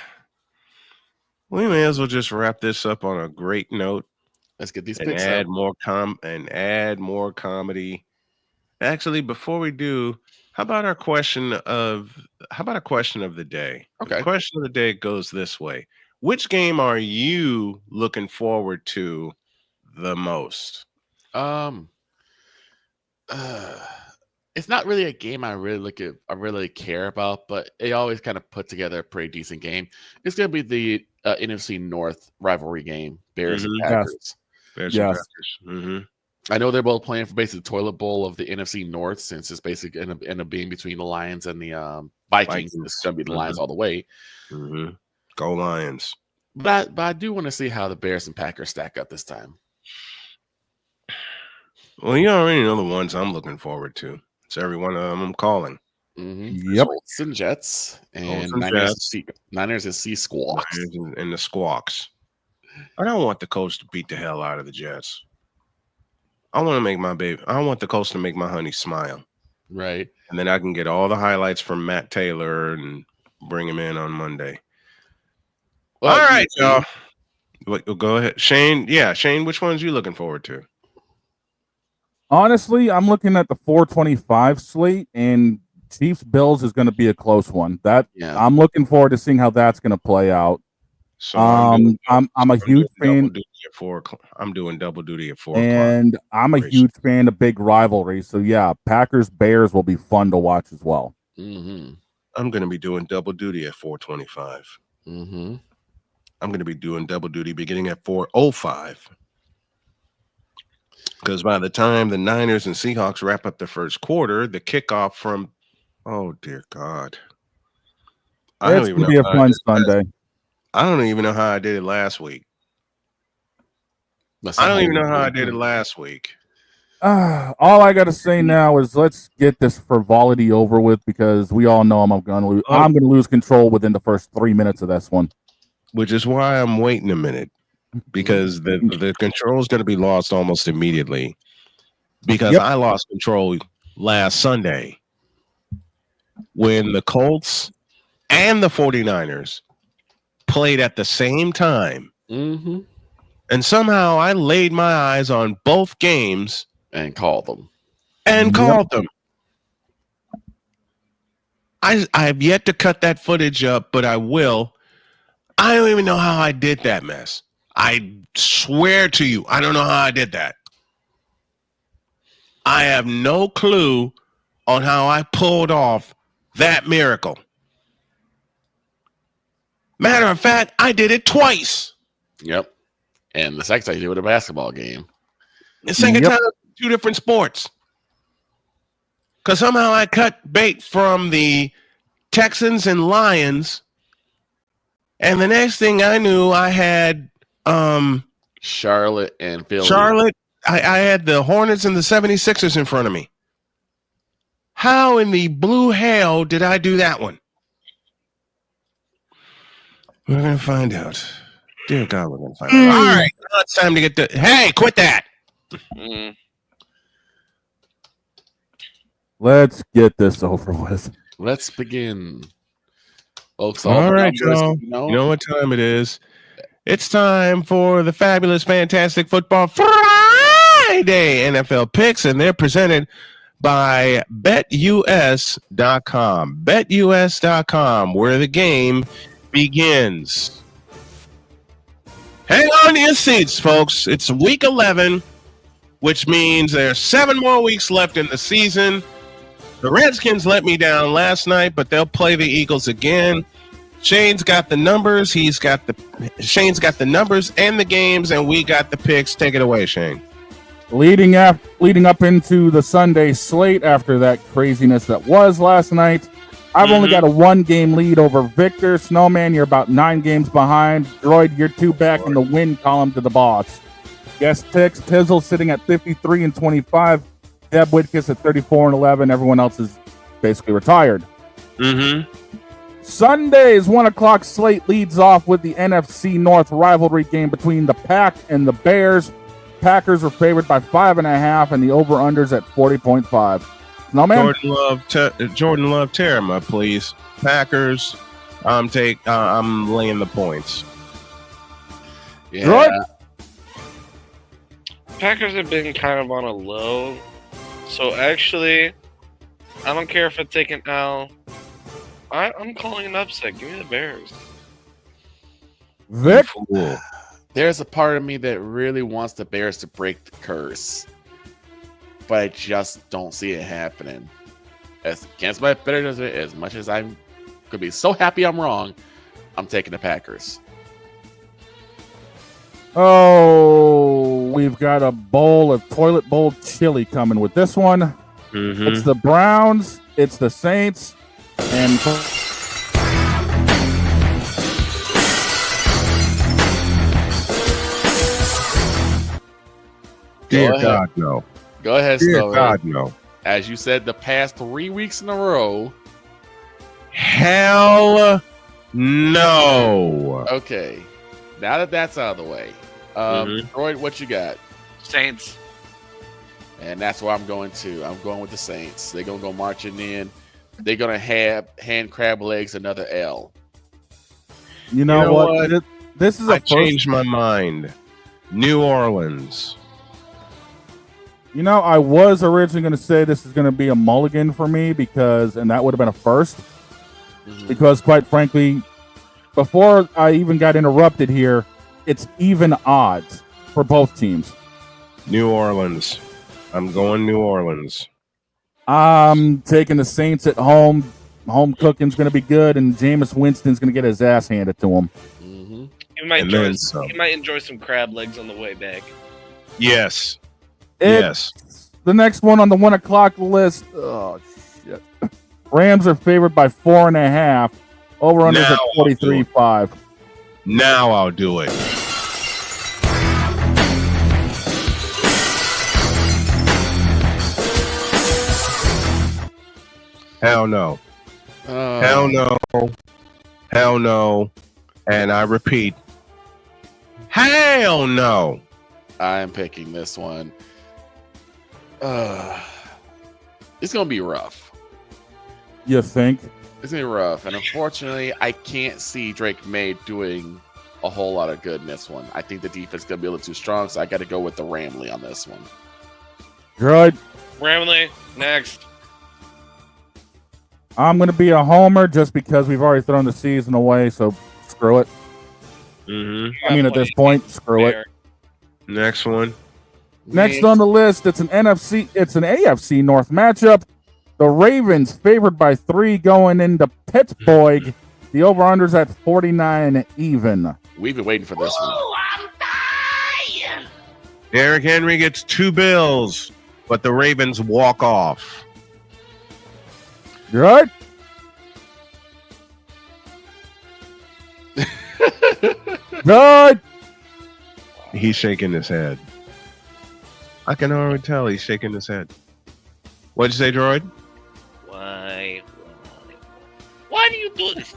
We may as well just wrap this up on a great note. Let's get these and picks add up. add more comedy. Actually, before we do, how about a question of the day? Okay. The question of the day goes this way. Which game are you looking forward to the most? It's not really a game I really care about, but it always kind of put together a pretty decent game. It's going to be the NFC North rivalry game, Bears and Packers. Bears and Packers. Mm-hmm. I know they're both playing for basically the toilet bowl of the NFC North, since it's basically end up being between the Lions and the Vikings. It's going to be the Lions all the way. Mm-hmm. Go Lions. But I do want to see how the Bears and Packers stack up this time. Well, you already know the ones I'm looking forward to. It's every one of them I'm calling. Yep. Colts and Jets. And Colts and Niners and Sea Squawks. And the Squawks. I don't want the Colts to beat the hell out of the Jets. I want the Colts to make my honey smile. Right. And then I can get all the highlights from Matt Taylor and bring him in on Monday. Well, all right, y'all. Go ahead. Shane, which ones are you looking forward to? Honestly, I'm looking at the 425 slate, and Chiefs-Bills is going to be a close one. I'm looking forward to seeing how that's going to play out. So I'm a huge fan. I'm doing double duty at 4 and I'm a huge fan of big rivalries. So yeah, Packers-Bears will be fun to watch as well. I'm going to be doing double duty at 425. I'm going to be doing double duty beginning at 405. Because by the time the Niners and Seahawks wrap up the first quarter, the kickoff from, oh dear God, It's going to be a fun Sunday. I don't even know how I did it last week. I don't even know how I did it last week. All I got to say now is let's get this frivolity over with, because we all know I'm going to lose. I'm going to lose control within the first 3 minutes of this one. Which is why I'm waiting a minute, because the control is going to be lost almost immediately, because I lost control last Sunday when the Colts and the 49ers played at the same time. And somehow I laid my eyes on both games and called them. I've yet to cut that footage up, but I will. I don't even know how I did that mess. I swear to you, I don't know how I did that. I have no clue on how I pulled off that miracle. Matter of fact, I did it twice. Yep. And the second time you did it with a basketball game. The second time, 2 different sports. Because somehow I cut bait from the Texans and Lions, and the next thing I knew, I had Charlotte and Philly. I had the Hornets and the 76ers in front of me. How in the blue hell did I do that one? We're going to find out. Dear God, we're going to find out. All right, now it's time to get the... Hey, quit that! Let's get this over with. Let's begin. Folks, all right, y'all. You know what time it is. It's time for the fabulous, fantastic Football Friday NFL picks, and they're presented by BetUS.com. BetUS.com, where the game begins. Hang on to your seats, folks. It's week 11, which means there's 7 more weeks left in the season. The Redskins let me down last night, but they'll play the Eagles again. Shane's got the numbers. Shane's got the numbers and the games, and we got the picks. Take it away, Shane. Leading up into the Sunday slate after that craziness that was last night, I've only got a 1-game lead over Victor. Snowman, you're about 9 games behind. Droid, you're 2 back in the win column to the boss. Guest picks, Tizzle sitting at 53-25. Deb Whitkiss at 34-11. Everyone else is basically retired. Sunday's 1 o'clock slate leads off with the NFC North rivalry game between the Pack and the Bears. Packers are favored by 5.5, and the over-unders at 40.5. Snowman? Jordan Love, Terama, please. Packers. I'm laying the points. Yeah. Droid? Packers have been kind of on a low. So actually, I don't care if I take an L. I'm calling an upset. Give me the Bears. Vic? There's a part of me that really wants the Bears to break the curse, but I just don't see it happening. As against my better as much as I could be so happy I'm wrong, I'm taking the Packers. Oh, we've got a bowl of toilet bowl chili coming with this one. It's the Browns, it's the Saints, and Dear God, no. Go ahead, Dear Snowman. God, no. As you said, the past 3 weeks in a row, Hell no. Okay. Now that that's out of the way, Droid, what you got? Saints. And that's where I'm going to. I'm going with the Saints. They're going to go marching in. They're going to hand crab legs another L. You know what? This is I changed my mind. New Orleans. You know, I was originally going to say this is going to be a mulligan for me and that would have been a first. Because quite frankly, before I even got interrupted here, it's even odds for both teams. New Orleans. I'm going New Orleans. I'm taking the Saints at home. Home cooking's going to be good, and Jameis Winston's going to get his ass handed to him. He might enjoy some crab legs on the way back. Yes. Yes. The next one on the 1 o'clock list. Oh, shit. Rams are favored by 4.5. Over-under at 43.5. Now I'll do it. Hell no. Hell no. Hell no. And I repeat, hell no. I am picking this one. It's going to be rough. You think? It's going to be rough. And unfortunately, I can't see Drake May doing a whole lot of good in this one. I think the defense is going to be a little too strong, so I got to go with the Ramley on this one. Droid. Ramley, next. I'm going to be a homer just because we've already thrown the season away, so screw it. I mean, at this point, screw it. Next one. Next on the list, it's an AFC North matchup. The Ravens favored by 3 going into Pittsburgh. The over-under's at 49 even. We've been waiting for this one. Derrick Henry gets 2 bills, but the Ravens walk off. Right? Good. He's shaking his head. I can already tell he's shaking his head. What'd you say, Droid? Why do you do this?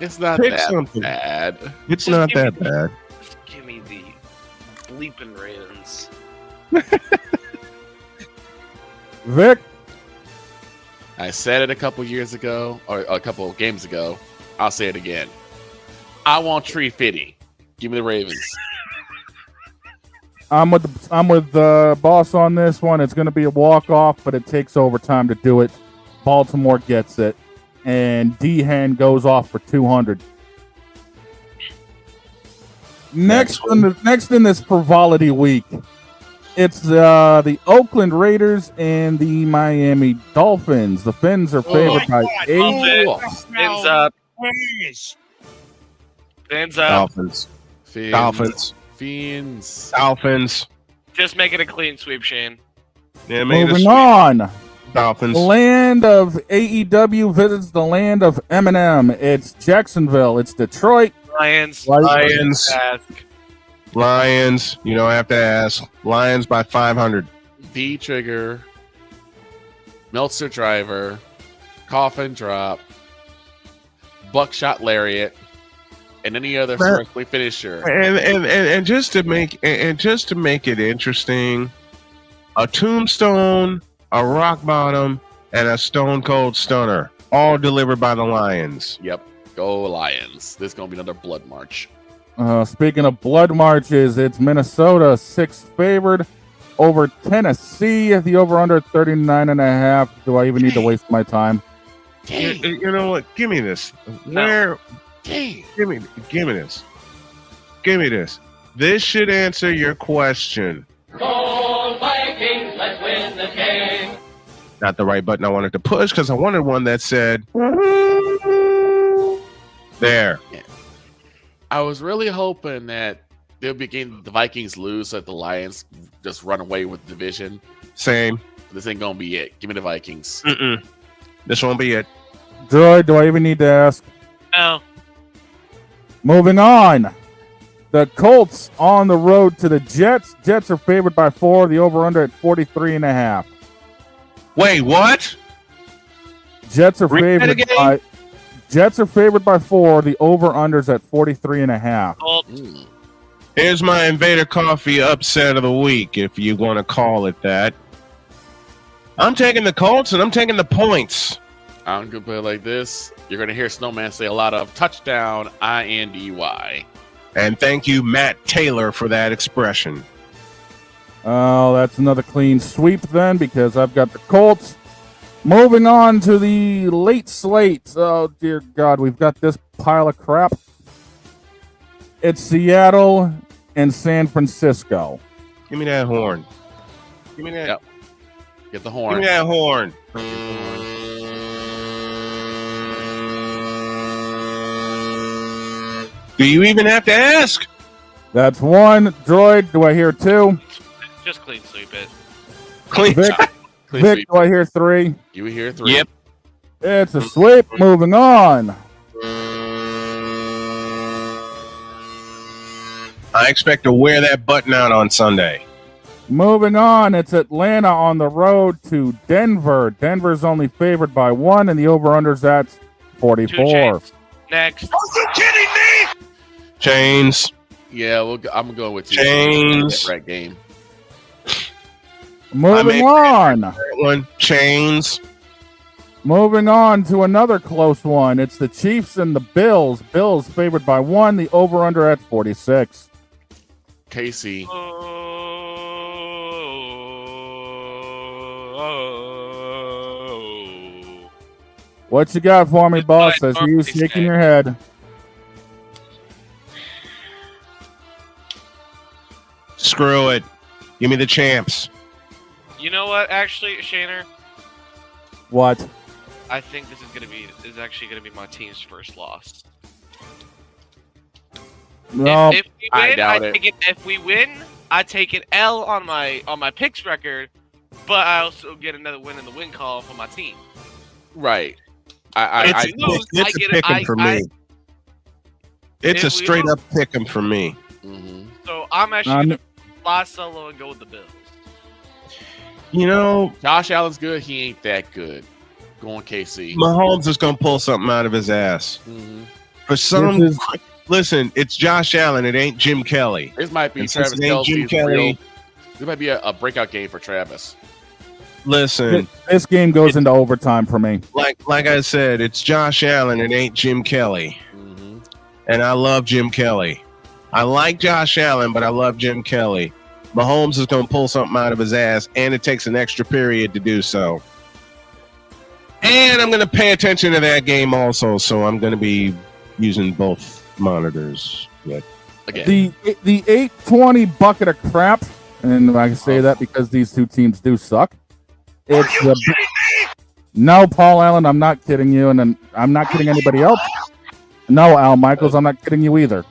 It's not Pick that something. bad. It's not that bad. Give me the bleeping Ravens. Vic? I said it a couple years ago, or a couple of games ago. I'll say it again. I want Tree Fitty. Give me the Ravens. I'm with the boss on this one. It's going to be a walk-off, but it takes overtime to do it. Baltimore gets it, and Dehan goes off for 200. Next in this frivolity week, it's the Oakland Raiders and the Miami Dolphins. The Fins are favored by 8. Fins up. Fins up. Dolphins. Dolphins. Fiends. Dolphins. Just make it a clean sweep, Shane. Yeah, moving on. Dolphins. The land of AEW visits the land of Eminem. It's Jacksonville. It's Detroit. Lions. Lions. You don't have to ask. Lions by 500. D-Trigger. Meltzer Driver. Coffin Drop. Buckshot Lariat. And any other firstly finisher. And just to make it interesting, a tombstone, a rock bottom, and a stone cold stunner, all delivered by the Lions. Yep, go Lions. This is gonna be another blood march. Speaking of blood marches, it's Minnesota 6 favored over Tennessee. The over under 39.5. Do I even need to waste my time? You know what? Give me this. No. Give me this. Give me this. This should answer your question. Go Vikings, let's win the game. Not the right button I wanted to push because I wanted one that said there. Yeah. I was really hoping that they'll begin the Vikings lose so that the Lions just run away with the division. Same. This ain't gonna be it. Give me the Vikings. This won't be it. Droid, do I even need to ask? No. Moving on. The Colts on the road to the Jets. Jets are favored by 4. The over-under at 43.5. Wait, what? Jets are favored by 4. The over-under's at 43.5. Here's my Invader Coffee upset of the week, if you want to call it that. I'm taking the Colts, and I'm taking the points. I'm going to put it like this. You're going to hear Snowman say a lot of touchdown, INDY. And thank you, Matt Taylor, for that expression. Oh, that's another clean sweep then, because I've got the Colts. Moving on to the late slate. Oh, dear God, we've got this pile of crap. It's Seattle and San Francisco. Give me that horn. Give me that. Yep. Get the horn. Give me that horn. Do you even have to ask? That's 1. Droid, do I hear 2? Just clean sweep it. Clean Vic, Vic, do I hear 3? You hear 3. Yep. It's a sweep. Moving on. I expect to wear that button out on Sunday. Moving on, it's Atlanta on the road to Denver. Denver's only favored by 1, and the over-under's at 44. Next. Are you kidding me? Chains. Yeah, I'm going with you. Chains. Right game. Moving on. One. Chains. Moving on to another close one. It's the Chiefs and the Bills. Bills favored by 1, the over-under at 46. Casey. What you got for me, boss? I see you shaking your head. Screw it. Give me the champs. You know what? Actually, Shaner, What? I think this is actually gonna be my team's first loss. No, If we win, if we win, I take an L on my picks record, but I also get another win in the win column for my team. Right. It's a pick'em for me. It's a straight up pick'em for me. Mm-hmm. So I'm actually gonna fly solo and go with the Bills. You know, Josh Allen's good. He ain't that good. Go on, KC. Mahomes is going to pull something out of his ass. Mm-hmm. For some, listen, it's Josh Allen. It ain't Jim Kelly. This might be And Travis since it ain't Jim Kelce's Kelly. This might be a breakout game for Travis. Listen, this game goes into overtime for me. like I said, it's Josh Allen. It ain't Jim Kelly. Mm-hmm. And I love Jim Kelly. I like Josh Allen, but I love Jim Kelly. Mahomes is going to pull something out of his ass, and it takes an extra period to do so. And I'm going to pay attention to that game also, so I'm going to be using both monitors. Yet. Again. The 820 bucket of crap, and I can say that because these two teams do suck. No, Paul Allen, I'm not kidding you, and I'm not kidding anybody else. No, Al Michaels, I'm not kidding you either.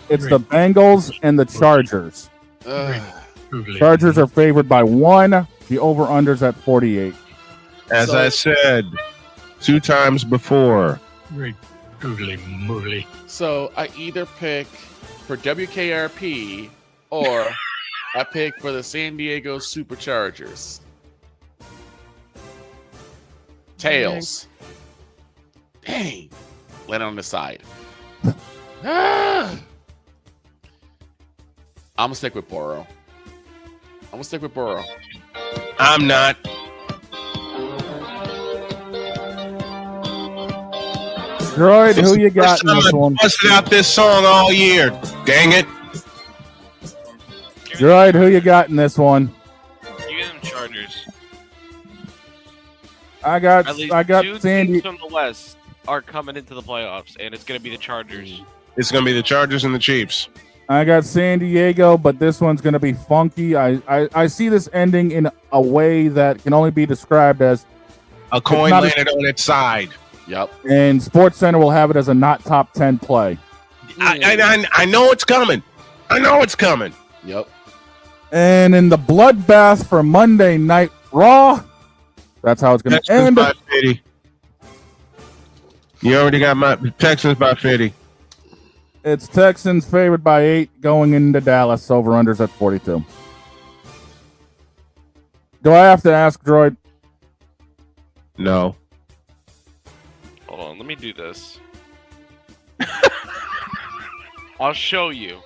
It's the Bengals and the Chargers. Chargers are favored by 1. The over-under's at 48. As I said 2 times before. So I either pick for WKRP or I pick for the San Diego Superchargers. Tails. Dang. Land on the side. I'm going to stick with Burrow. I'm not. Droid, who you got in this one? Busted out this song all year. Dang it. Droid, who you got in this one? You get them Chargers. I got two Sandy teams from the West are coming into the playoffs, and it's going to be the Chargers. It's going to be the Chargers and the Chiefs. I got San Diego, but this one's going to be funky. I see this ending in a way that can only be described as a coin landed on its side. Yep. And SportsCenter will have it as a not top 10 play. I know it's coming. I know it's coming. Yep. And in the bloodbath for Monday Night Raw, that's how it's going to end. By 50. You already got my Texans by 50. It's Texans favored by 8 going into Dallas. Over-unders at 42. Do I have to ask, Droid? No. Hold on, let me do this. I'll show you.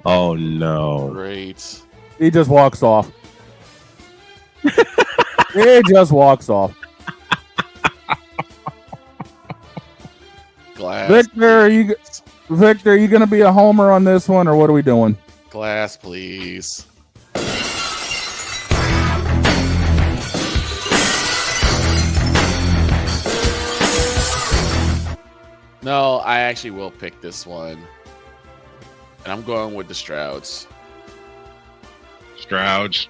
Oh no! Great. He just walks off. He just walks off. Glass. Victor, are you gonna be a homer on this one, or what are we doing? Glass, please. No, I actually will pick this one. And I'm going with the Strouds. Strouds.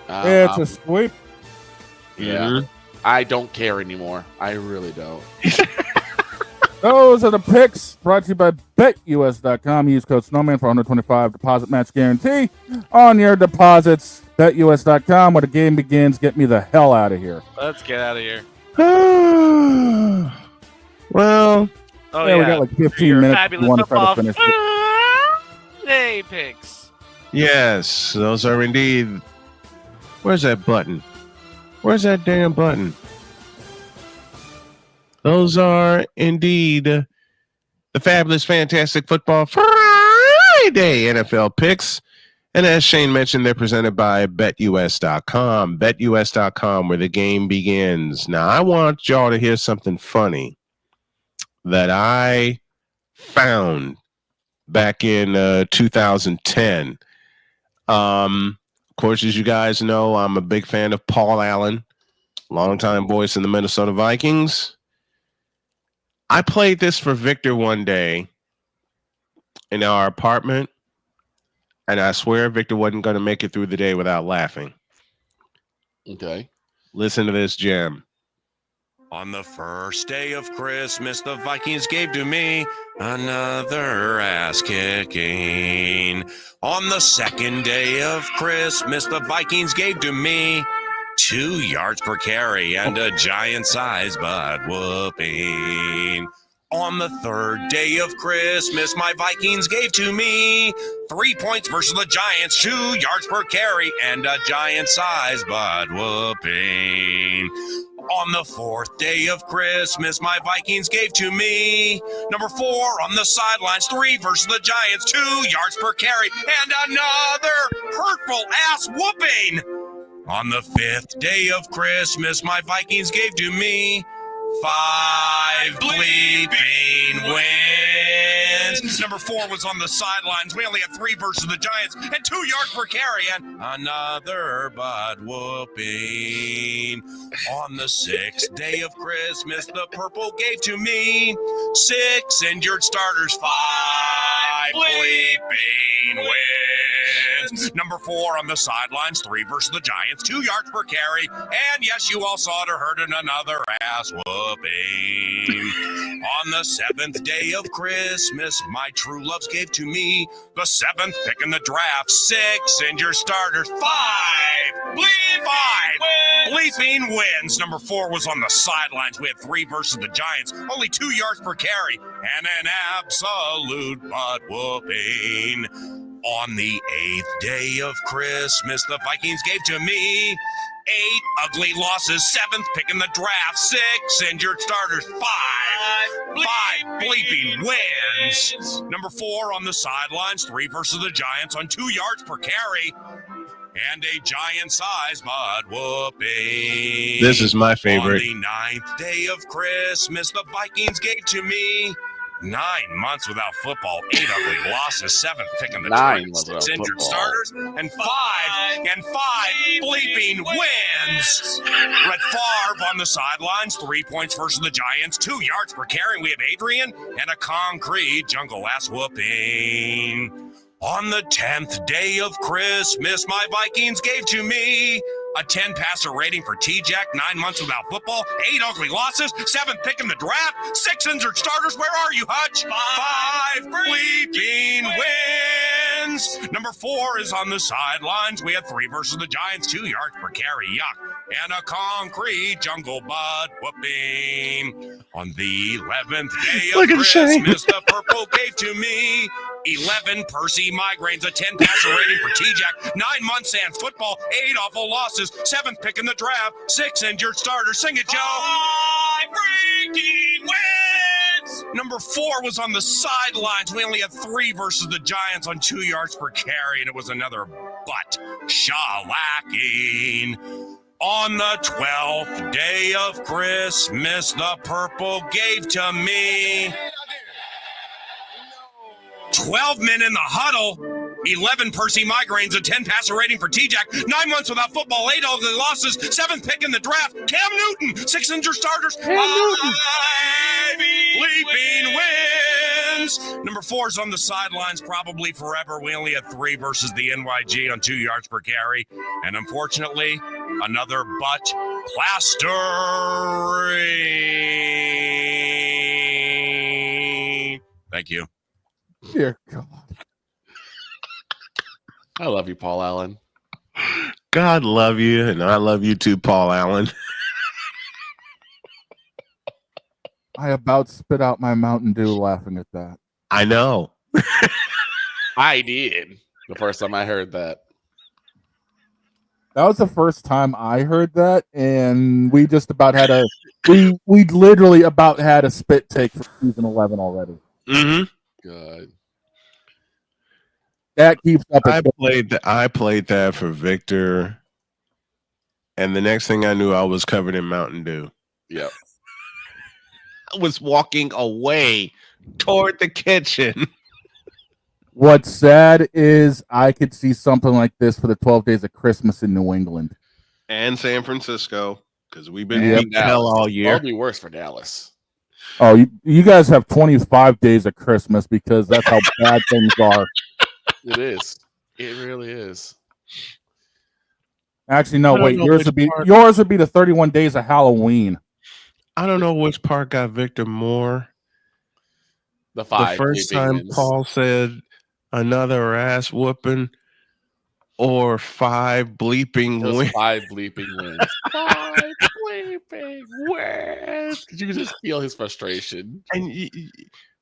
Yeah, it's a sweep. Yeah. I don't care anymore. I really don't. Those are the picks brought to you by BetUS.com. Use code Snowman for $125 deposit match guarantee on your deposits. BetUS.com. Where the game begins. Get me the hell out of here. Let's get out of here. Well, we got like 15 minutes. If you want to try to finish it. Day picks. yes, those are indeed. Where's that button? Where's that damn button? Those are indeed the fabulous, fantastic football Friday NFL picks. And as Shane mentioned, they're presented by BetUS.com. BetUS.com, where the game begins. Now, I want y'all to hear something funny that I found back in 2010. Of course, as you guys know, I'm a big fan of Paul Allen, longtime voice in the Minnesota Vikings. I played this for Victor one day in our apartment, and I swear Victor wasn't going to make it through the day without laughing. Okay. Listen to this gem. On the first day of Christmas, the Vikings gave to me another ass kicking. On the second day of Christmas, the Vikings gave to me 2 yards per carry and a giant-sized butt whooping. On the third day of Christmas, my Vikings gave to me 3 points versus the Giants, 2 yards per carry, and a giant-sized butt whooping. On the fourth day of Christmas, my Vikings gave to me number 4 on the sidelines, 3 versus the Giants, 2 yards per carry, and another hurtful ass whooping. On the fifth day of Christmas, my Vikings gave to me 5 bleeping wins. Number 4 was on the sidelines. We only had 3 versus the Giants and 2 yards per carry and another butt whooping. On the 6th day of Christmas, the purple gave to me 6 injured starters, 5 bleeping wins. Number 4 on the sidelines, 3 versus the Giants, 2 yards per carry, and yes, you all saw it or heard it, another ass whooping. On the 7th day of Christmas, my true loves gave to me the 7th pick in the draft, 6 injured starters, 5 bleeping wins. Number 4 was on the sidelines. We had 3 versus the Giants, only 2 yards per carry, and an absolute butt whooping. On the 8th day of Christmas, the Vikings gave to me 8 ugly losses, 7th pick in the draft, 6 injured starters, 5 bleeping wins. Number 4 on the sidelines, 3 versus the Giants on 2 yards per carry, and a giant-sized butt whooping. This is my favorite. On the 9th day of Christmas, the Vikings gave to me 9 months without football, 8 ugly losses, 7th pick in the draft, 6 injured starters, and 5 bleeping wins. Brett Favre on the sidelines, 3 points versus the Giants, 2 yards per carry. We have Adrian and a concrete jungle ass whooping. On the 10th day of Christmas, my Vikings gave to me a 10 passer rating for T-Jack, 9 months without football, 8 ugly losses, 7th pick in the draft, 6 injured starters. Where are you, Hutch? 5 bleeping wins. Number 4 is on the sidelines. We had 3 versus the Giants, 2 yards per carry, yuck, and a concrete jungle butt whooping. On the 11th day of Christmas, the purple gave to me 11 Percy migraines, a 10 passer rating for T-Jack, 9 months and football, 8 awful losses, 7th pick in the draft, 6 injured starters. Sing it, Joe. 5 freaking wins. Number 4 was on the sidelines. We only had 3 versus the Giants on 2 yards per carry, and it was another butt shellacking. On the 12th day of Christmas, the purple gave to me 12 men in the huddle, 11 Percy migraines, a 10 passer rating for T-Jack, 9 months without football, 8 of the losses, 7th pick in the draft, Cam Newton, 6 injured starters, 5 bleeping wins. Number 4 is on the sidelines probably forever. We only had 3 versus the NYG on 2 yards per carry. And unfortunately, another butt plastering. Thank you. Dear God. I love you, Paul Allen. God love you, and I love you too, Paul Allen. I about spit out my Mountain Dew laughing at that. I know. I did. The first time I heard that. That was the first time I heard that, and we just about had we literally about had a spit take for season 11 already. Mm-hmm. Good. That keeps up. I played that for Victor, and the next thing I knew, I was covered in Mountain Dew. Yep. I was walking away toward the kitchen. What's sad is I could see something like this for the 12 days of Christmas in New England and San Francisco, because we've been beating hell all year. It'll be worse for Dallas. Oh, you guys have 25 days of Christmas because that's how bad things are. It is. It really is. Actually, no, wait. Yours would be the 31 days of Halloween. I don't know which part got Victor more. The 5. The first time wins. Paul said another ass whooping or 5 bleeping wins. 5 bleeping wins. 5 bleeping wins. You can just feel his frustration. And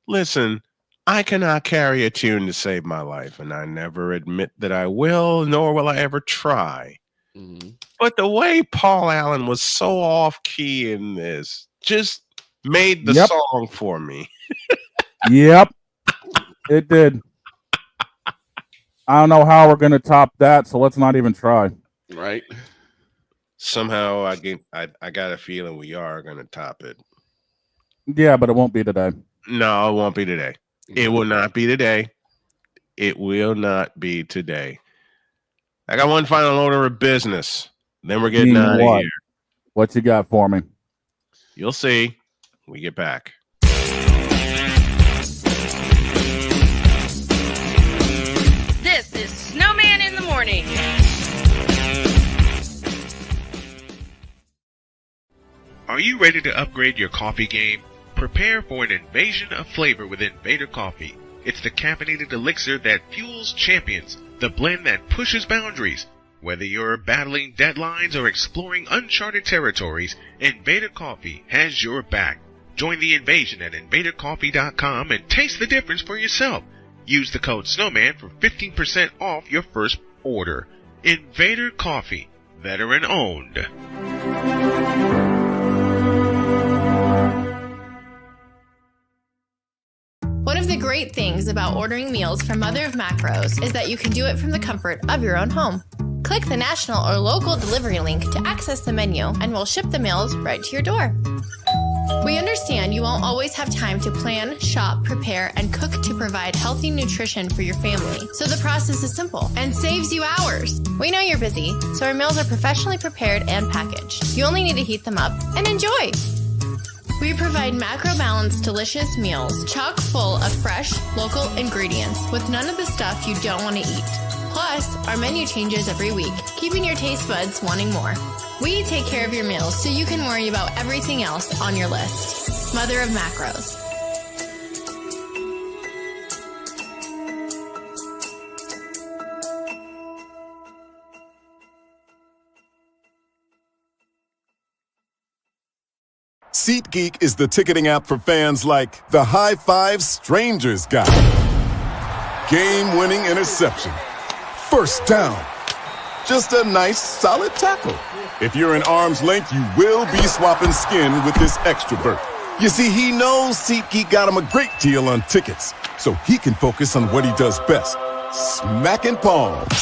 listen, I cannot carry a tune to save my life, and I never admit that I will, nor will I ever try. Mm-hmm. But the way Paul Allen was so off key in this just made the song for me. Yep, it did. I don't know how we're going to top that, so let's not even try. Right. Somehow I got a feeling we are going to top it. Yeah, but it won't be today. No, it won't be today. It will not be today. It will not be today. I got one final order of business. Then we're getting out of here. What you got for me? You'll see when we get back. This is Snowman in the Morning. Are you ready to upgrade your coffee game? Prepare for an invasion of flavor with Invader Coffee. It's the caffeinated elixir that fuels champions, the blend that pushes boundaries. Whether you're battling deadlines or exploring uncharted territories, Invader Coffee has your back. Join the invasion at invadercoffee.com and taste the difference for yourself. Use the code Snowman for 15% off your first order. Invader Coffee, veteran owned. One of the great things about ordering meals from Mother of Macros is that you can do it from the comfort of your own home. Click the national or local delivery link to access the menu, and we'll ship the meals right to your door. We understand you won't always have time to plan, shop, prepare, and cook to provide healthy nutrition for your family, so the process is simple and saves you hours. We know you're busy, so our meals are professionally prepared and packaged. You only need to heat them up and enjoy. We provide macro-balanced, delicious meals chock full of fresh, local ingredients with none of the stuff you don't want to eat. Plus, our menu changes every week, keeping your taste buds wanting more. We take care of your meals so you can worry about everything else on your list. Mother of Macros. SeatGeek is the ticketing app for fans like the high five strangers got. game-winning interception. First down. Just a nice, solid tackle. If you're in arm's length, you will be swapping skin with this extrovert. You see, he knows SeatGeek got him a great deal on tickets, so he can focus on what he does best, smacking palms.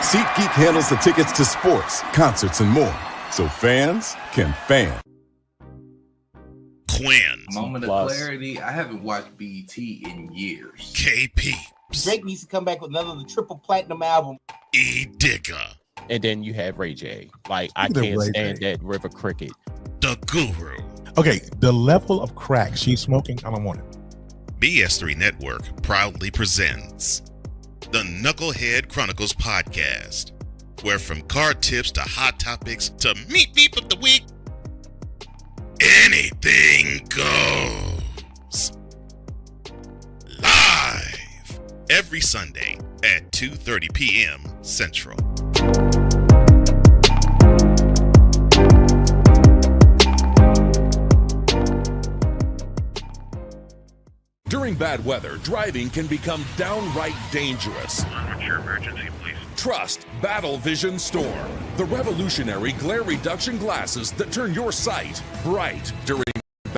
SeatGeek handles the tickets to sports, concerts, and more, so fans can fan. Quinn. Moment of clarity. I haven't watched BT in years. KP. Drake needs to come back with another triple platinum album. Digger. And then you have Ray J. Like, I can't stand that River Cricket. The Guru. Okay, the level of crack she's smoking, I don't want it. BS3 Network proudly presents the Knucklehead Chronicles podcast, where from card tips to hot topics to meat beep of the week, anything goes. Live every Sunday at 2:30 p.m. Central. During bad weather, driving can become downright dangerous. What's your emergency, please? Trust Battle Vision Storm, the revolutionary glare reduction glasses that turn your sight bright during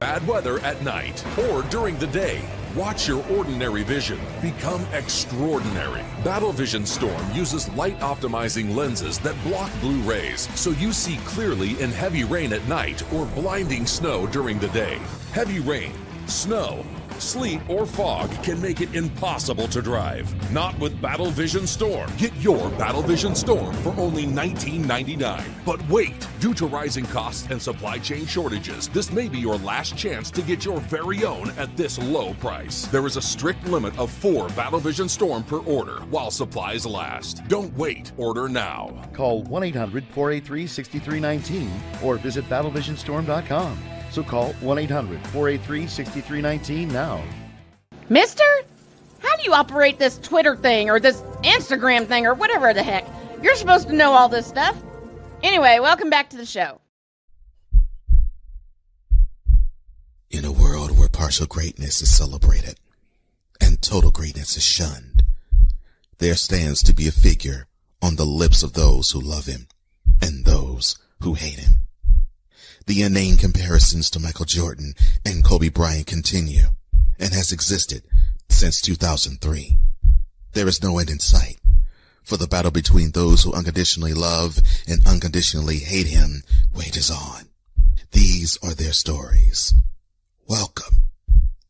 bad weather at night or during the day. Watch your ordinary vision become extraordinary. Battle Vision Storm uses light optimizing lenses that block blue rays, so you see clearly in heavy rain at night or blinding snow during the day. Heavy rain, snow, sleet, or fog can make it impossible to drive. Not with Battle Vision Storm. Get your Battle Vision Storm for only $19.99. But wait, due to rising costs and supply chain shortages, this may be your last chance to get your very own at this low price. There is a strict limit of 4 Battle Vision Storm per order while supplies last. Don't wait, order now. Call 1-800-483-6319 or visit battlevisionstorm.com. So call 1-800-483-6319 now. Mister? How do you operate this Twitter thing or this Instagram thing or whatever the heck? You're supposed to know all this stuff. Anyway, welcome back to the show. In a world where partial greatness is celebrated and total greatness is shunned, there stands to be a figure on the lips of those who love him and those who hate him. The inane comparisons to Michael Jordan and Kobe Bryant continue and has existed since 2003. There is no end in sight, for the battle between those who unconditionally love and unconditionally hate him wages on. These are their stories. Welcome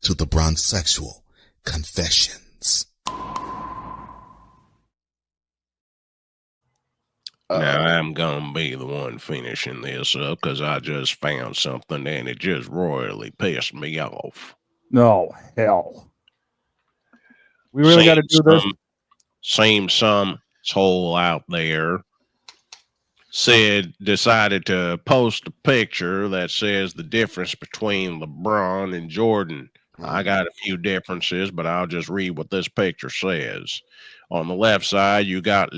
to the Bronzexual Confessions. Now, I'm going to be the one finishing this up because I just found something and it just royally pissed me off. No, hell. We really got to do this? Seems some soul out there decided to post a picture that says the difference between LeBron and Jordan. I got a few differences, but I'll just read what this picture says. On the left side, you got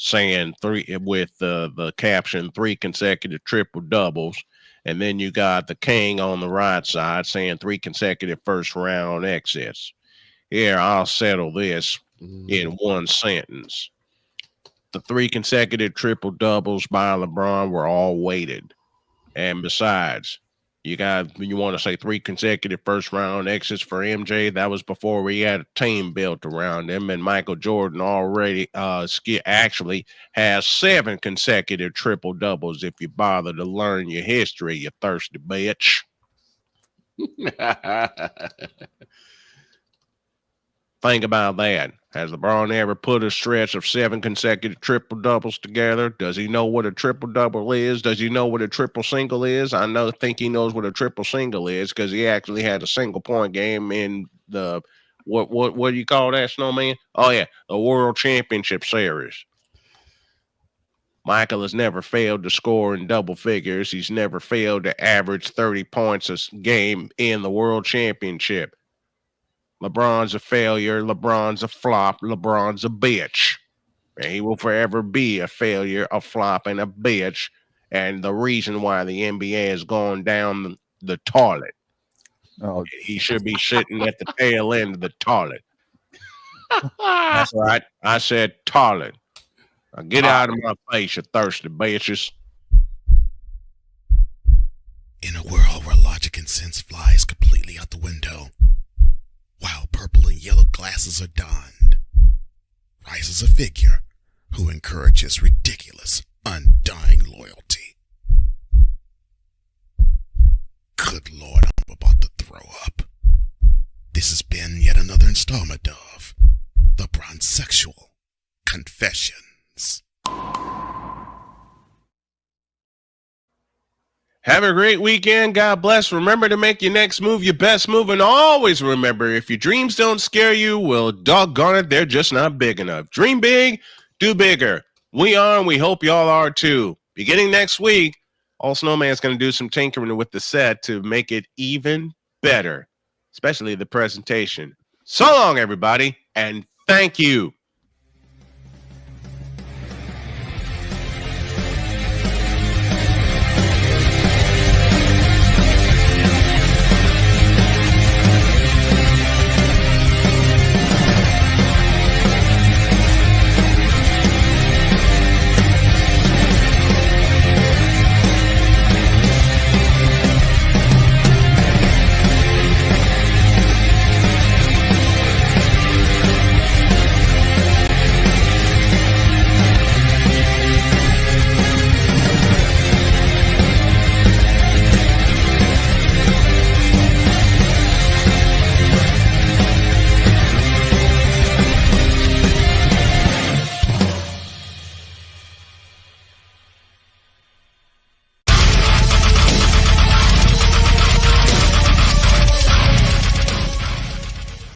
saying 3 with the caption 3 consecutive triple doubles, and then you got the king on the right side saying 3 consecutive first round exits. Here, I'll settle this in one sentence. The 3 consecutive triple doubles by LeBron were all weighted, and besides, you want to say 3 consecutive first round exits for MJ? That was before we had a team built around him, and Michael Jordan already actually has 7 consecutive triple doubles. If you bother to learn your history, you thirsty bitch. Think about that. Has LeBron ever put a stretch of 7 consecutive triple doubles together? Does he know what a triple double is? Does he know what a triple single is? Think he knows what a triple single is because he actually had a single point game in the what do you call that, Snowman? Oh yeah, the World Championship Series. Michael has never failed to score in double figures. He's never failed to average 30 points a game in the World Championship. LeBron's a failure. LeBron's a flop. LeBron's a bitch. And he will forever be a failure, a flop, and a bitch. And the reason why the NBA is going down the toilet. Oh, he should be sitting at the tail end of the toilet. That's right. I said toilet. Now get out of my face, you thirsty bitches. In a world where logic and sense flies completely out the window, while purple and yellow glasses are donned, rises a figure who encourages ridiculous, undying loyalty. Good Lord, I'm about to throw up. This has been yet another installment of The Bronzexual Confessions. Have a great weekend. God bless. Remember to make your next move your best move. And always remember, if your dreams don't scare you, well, doggone it, they're just not big enough. Dream big, do bigger. We are, and we hope y'all are too. Beginning next week, All Snowman's going to do some tinkering with the set to make it even better, especially the presentation. So long, everybody, and thank you.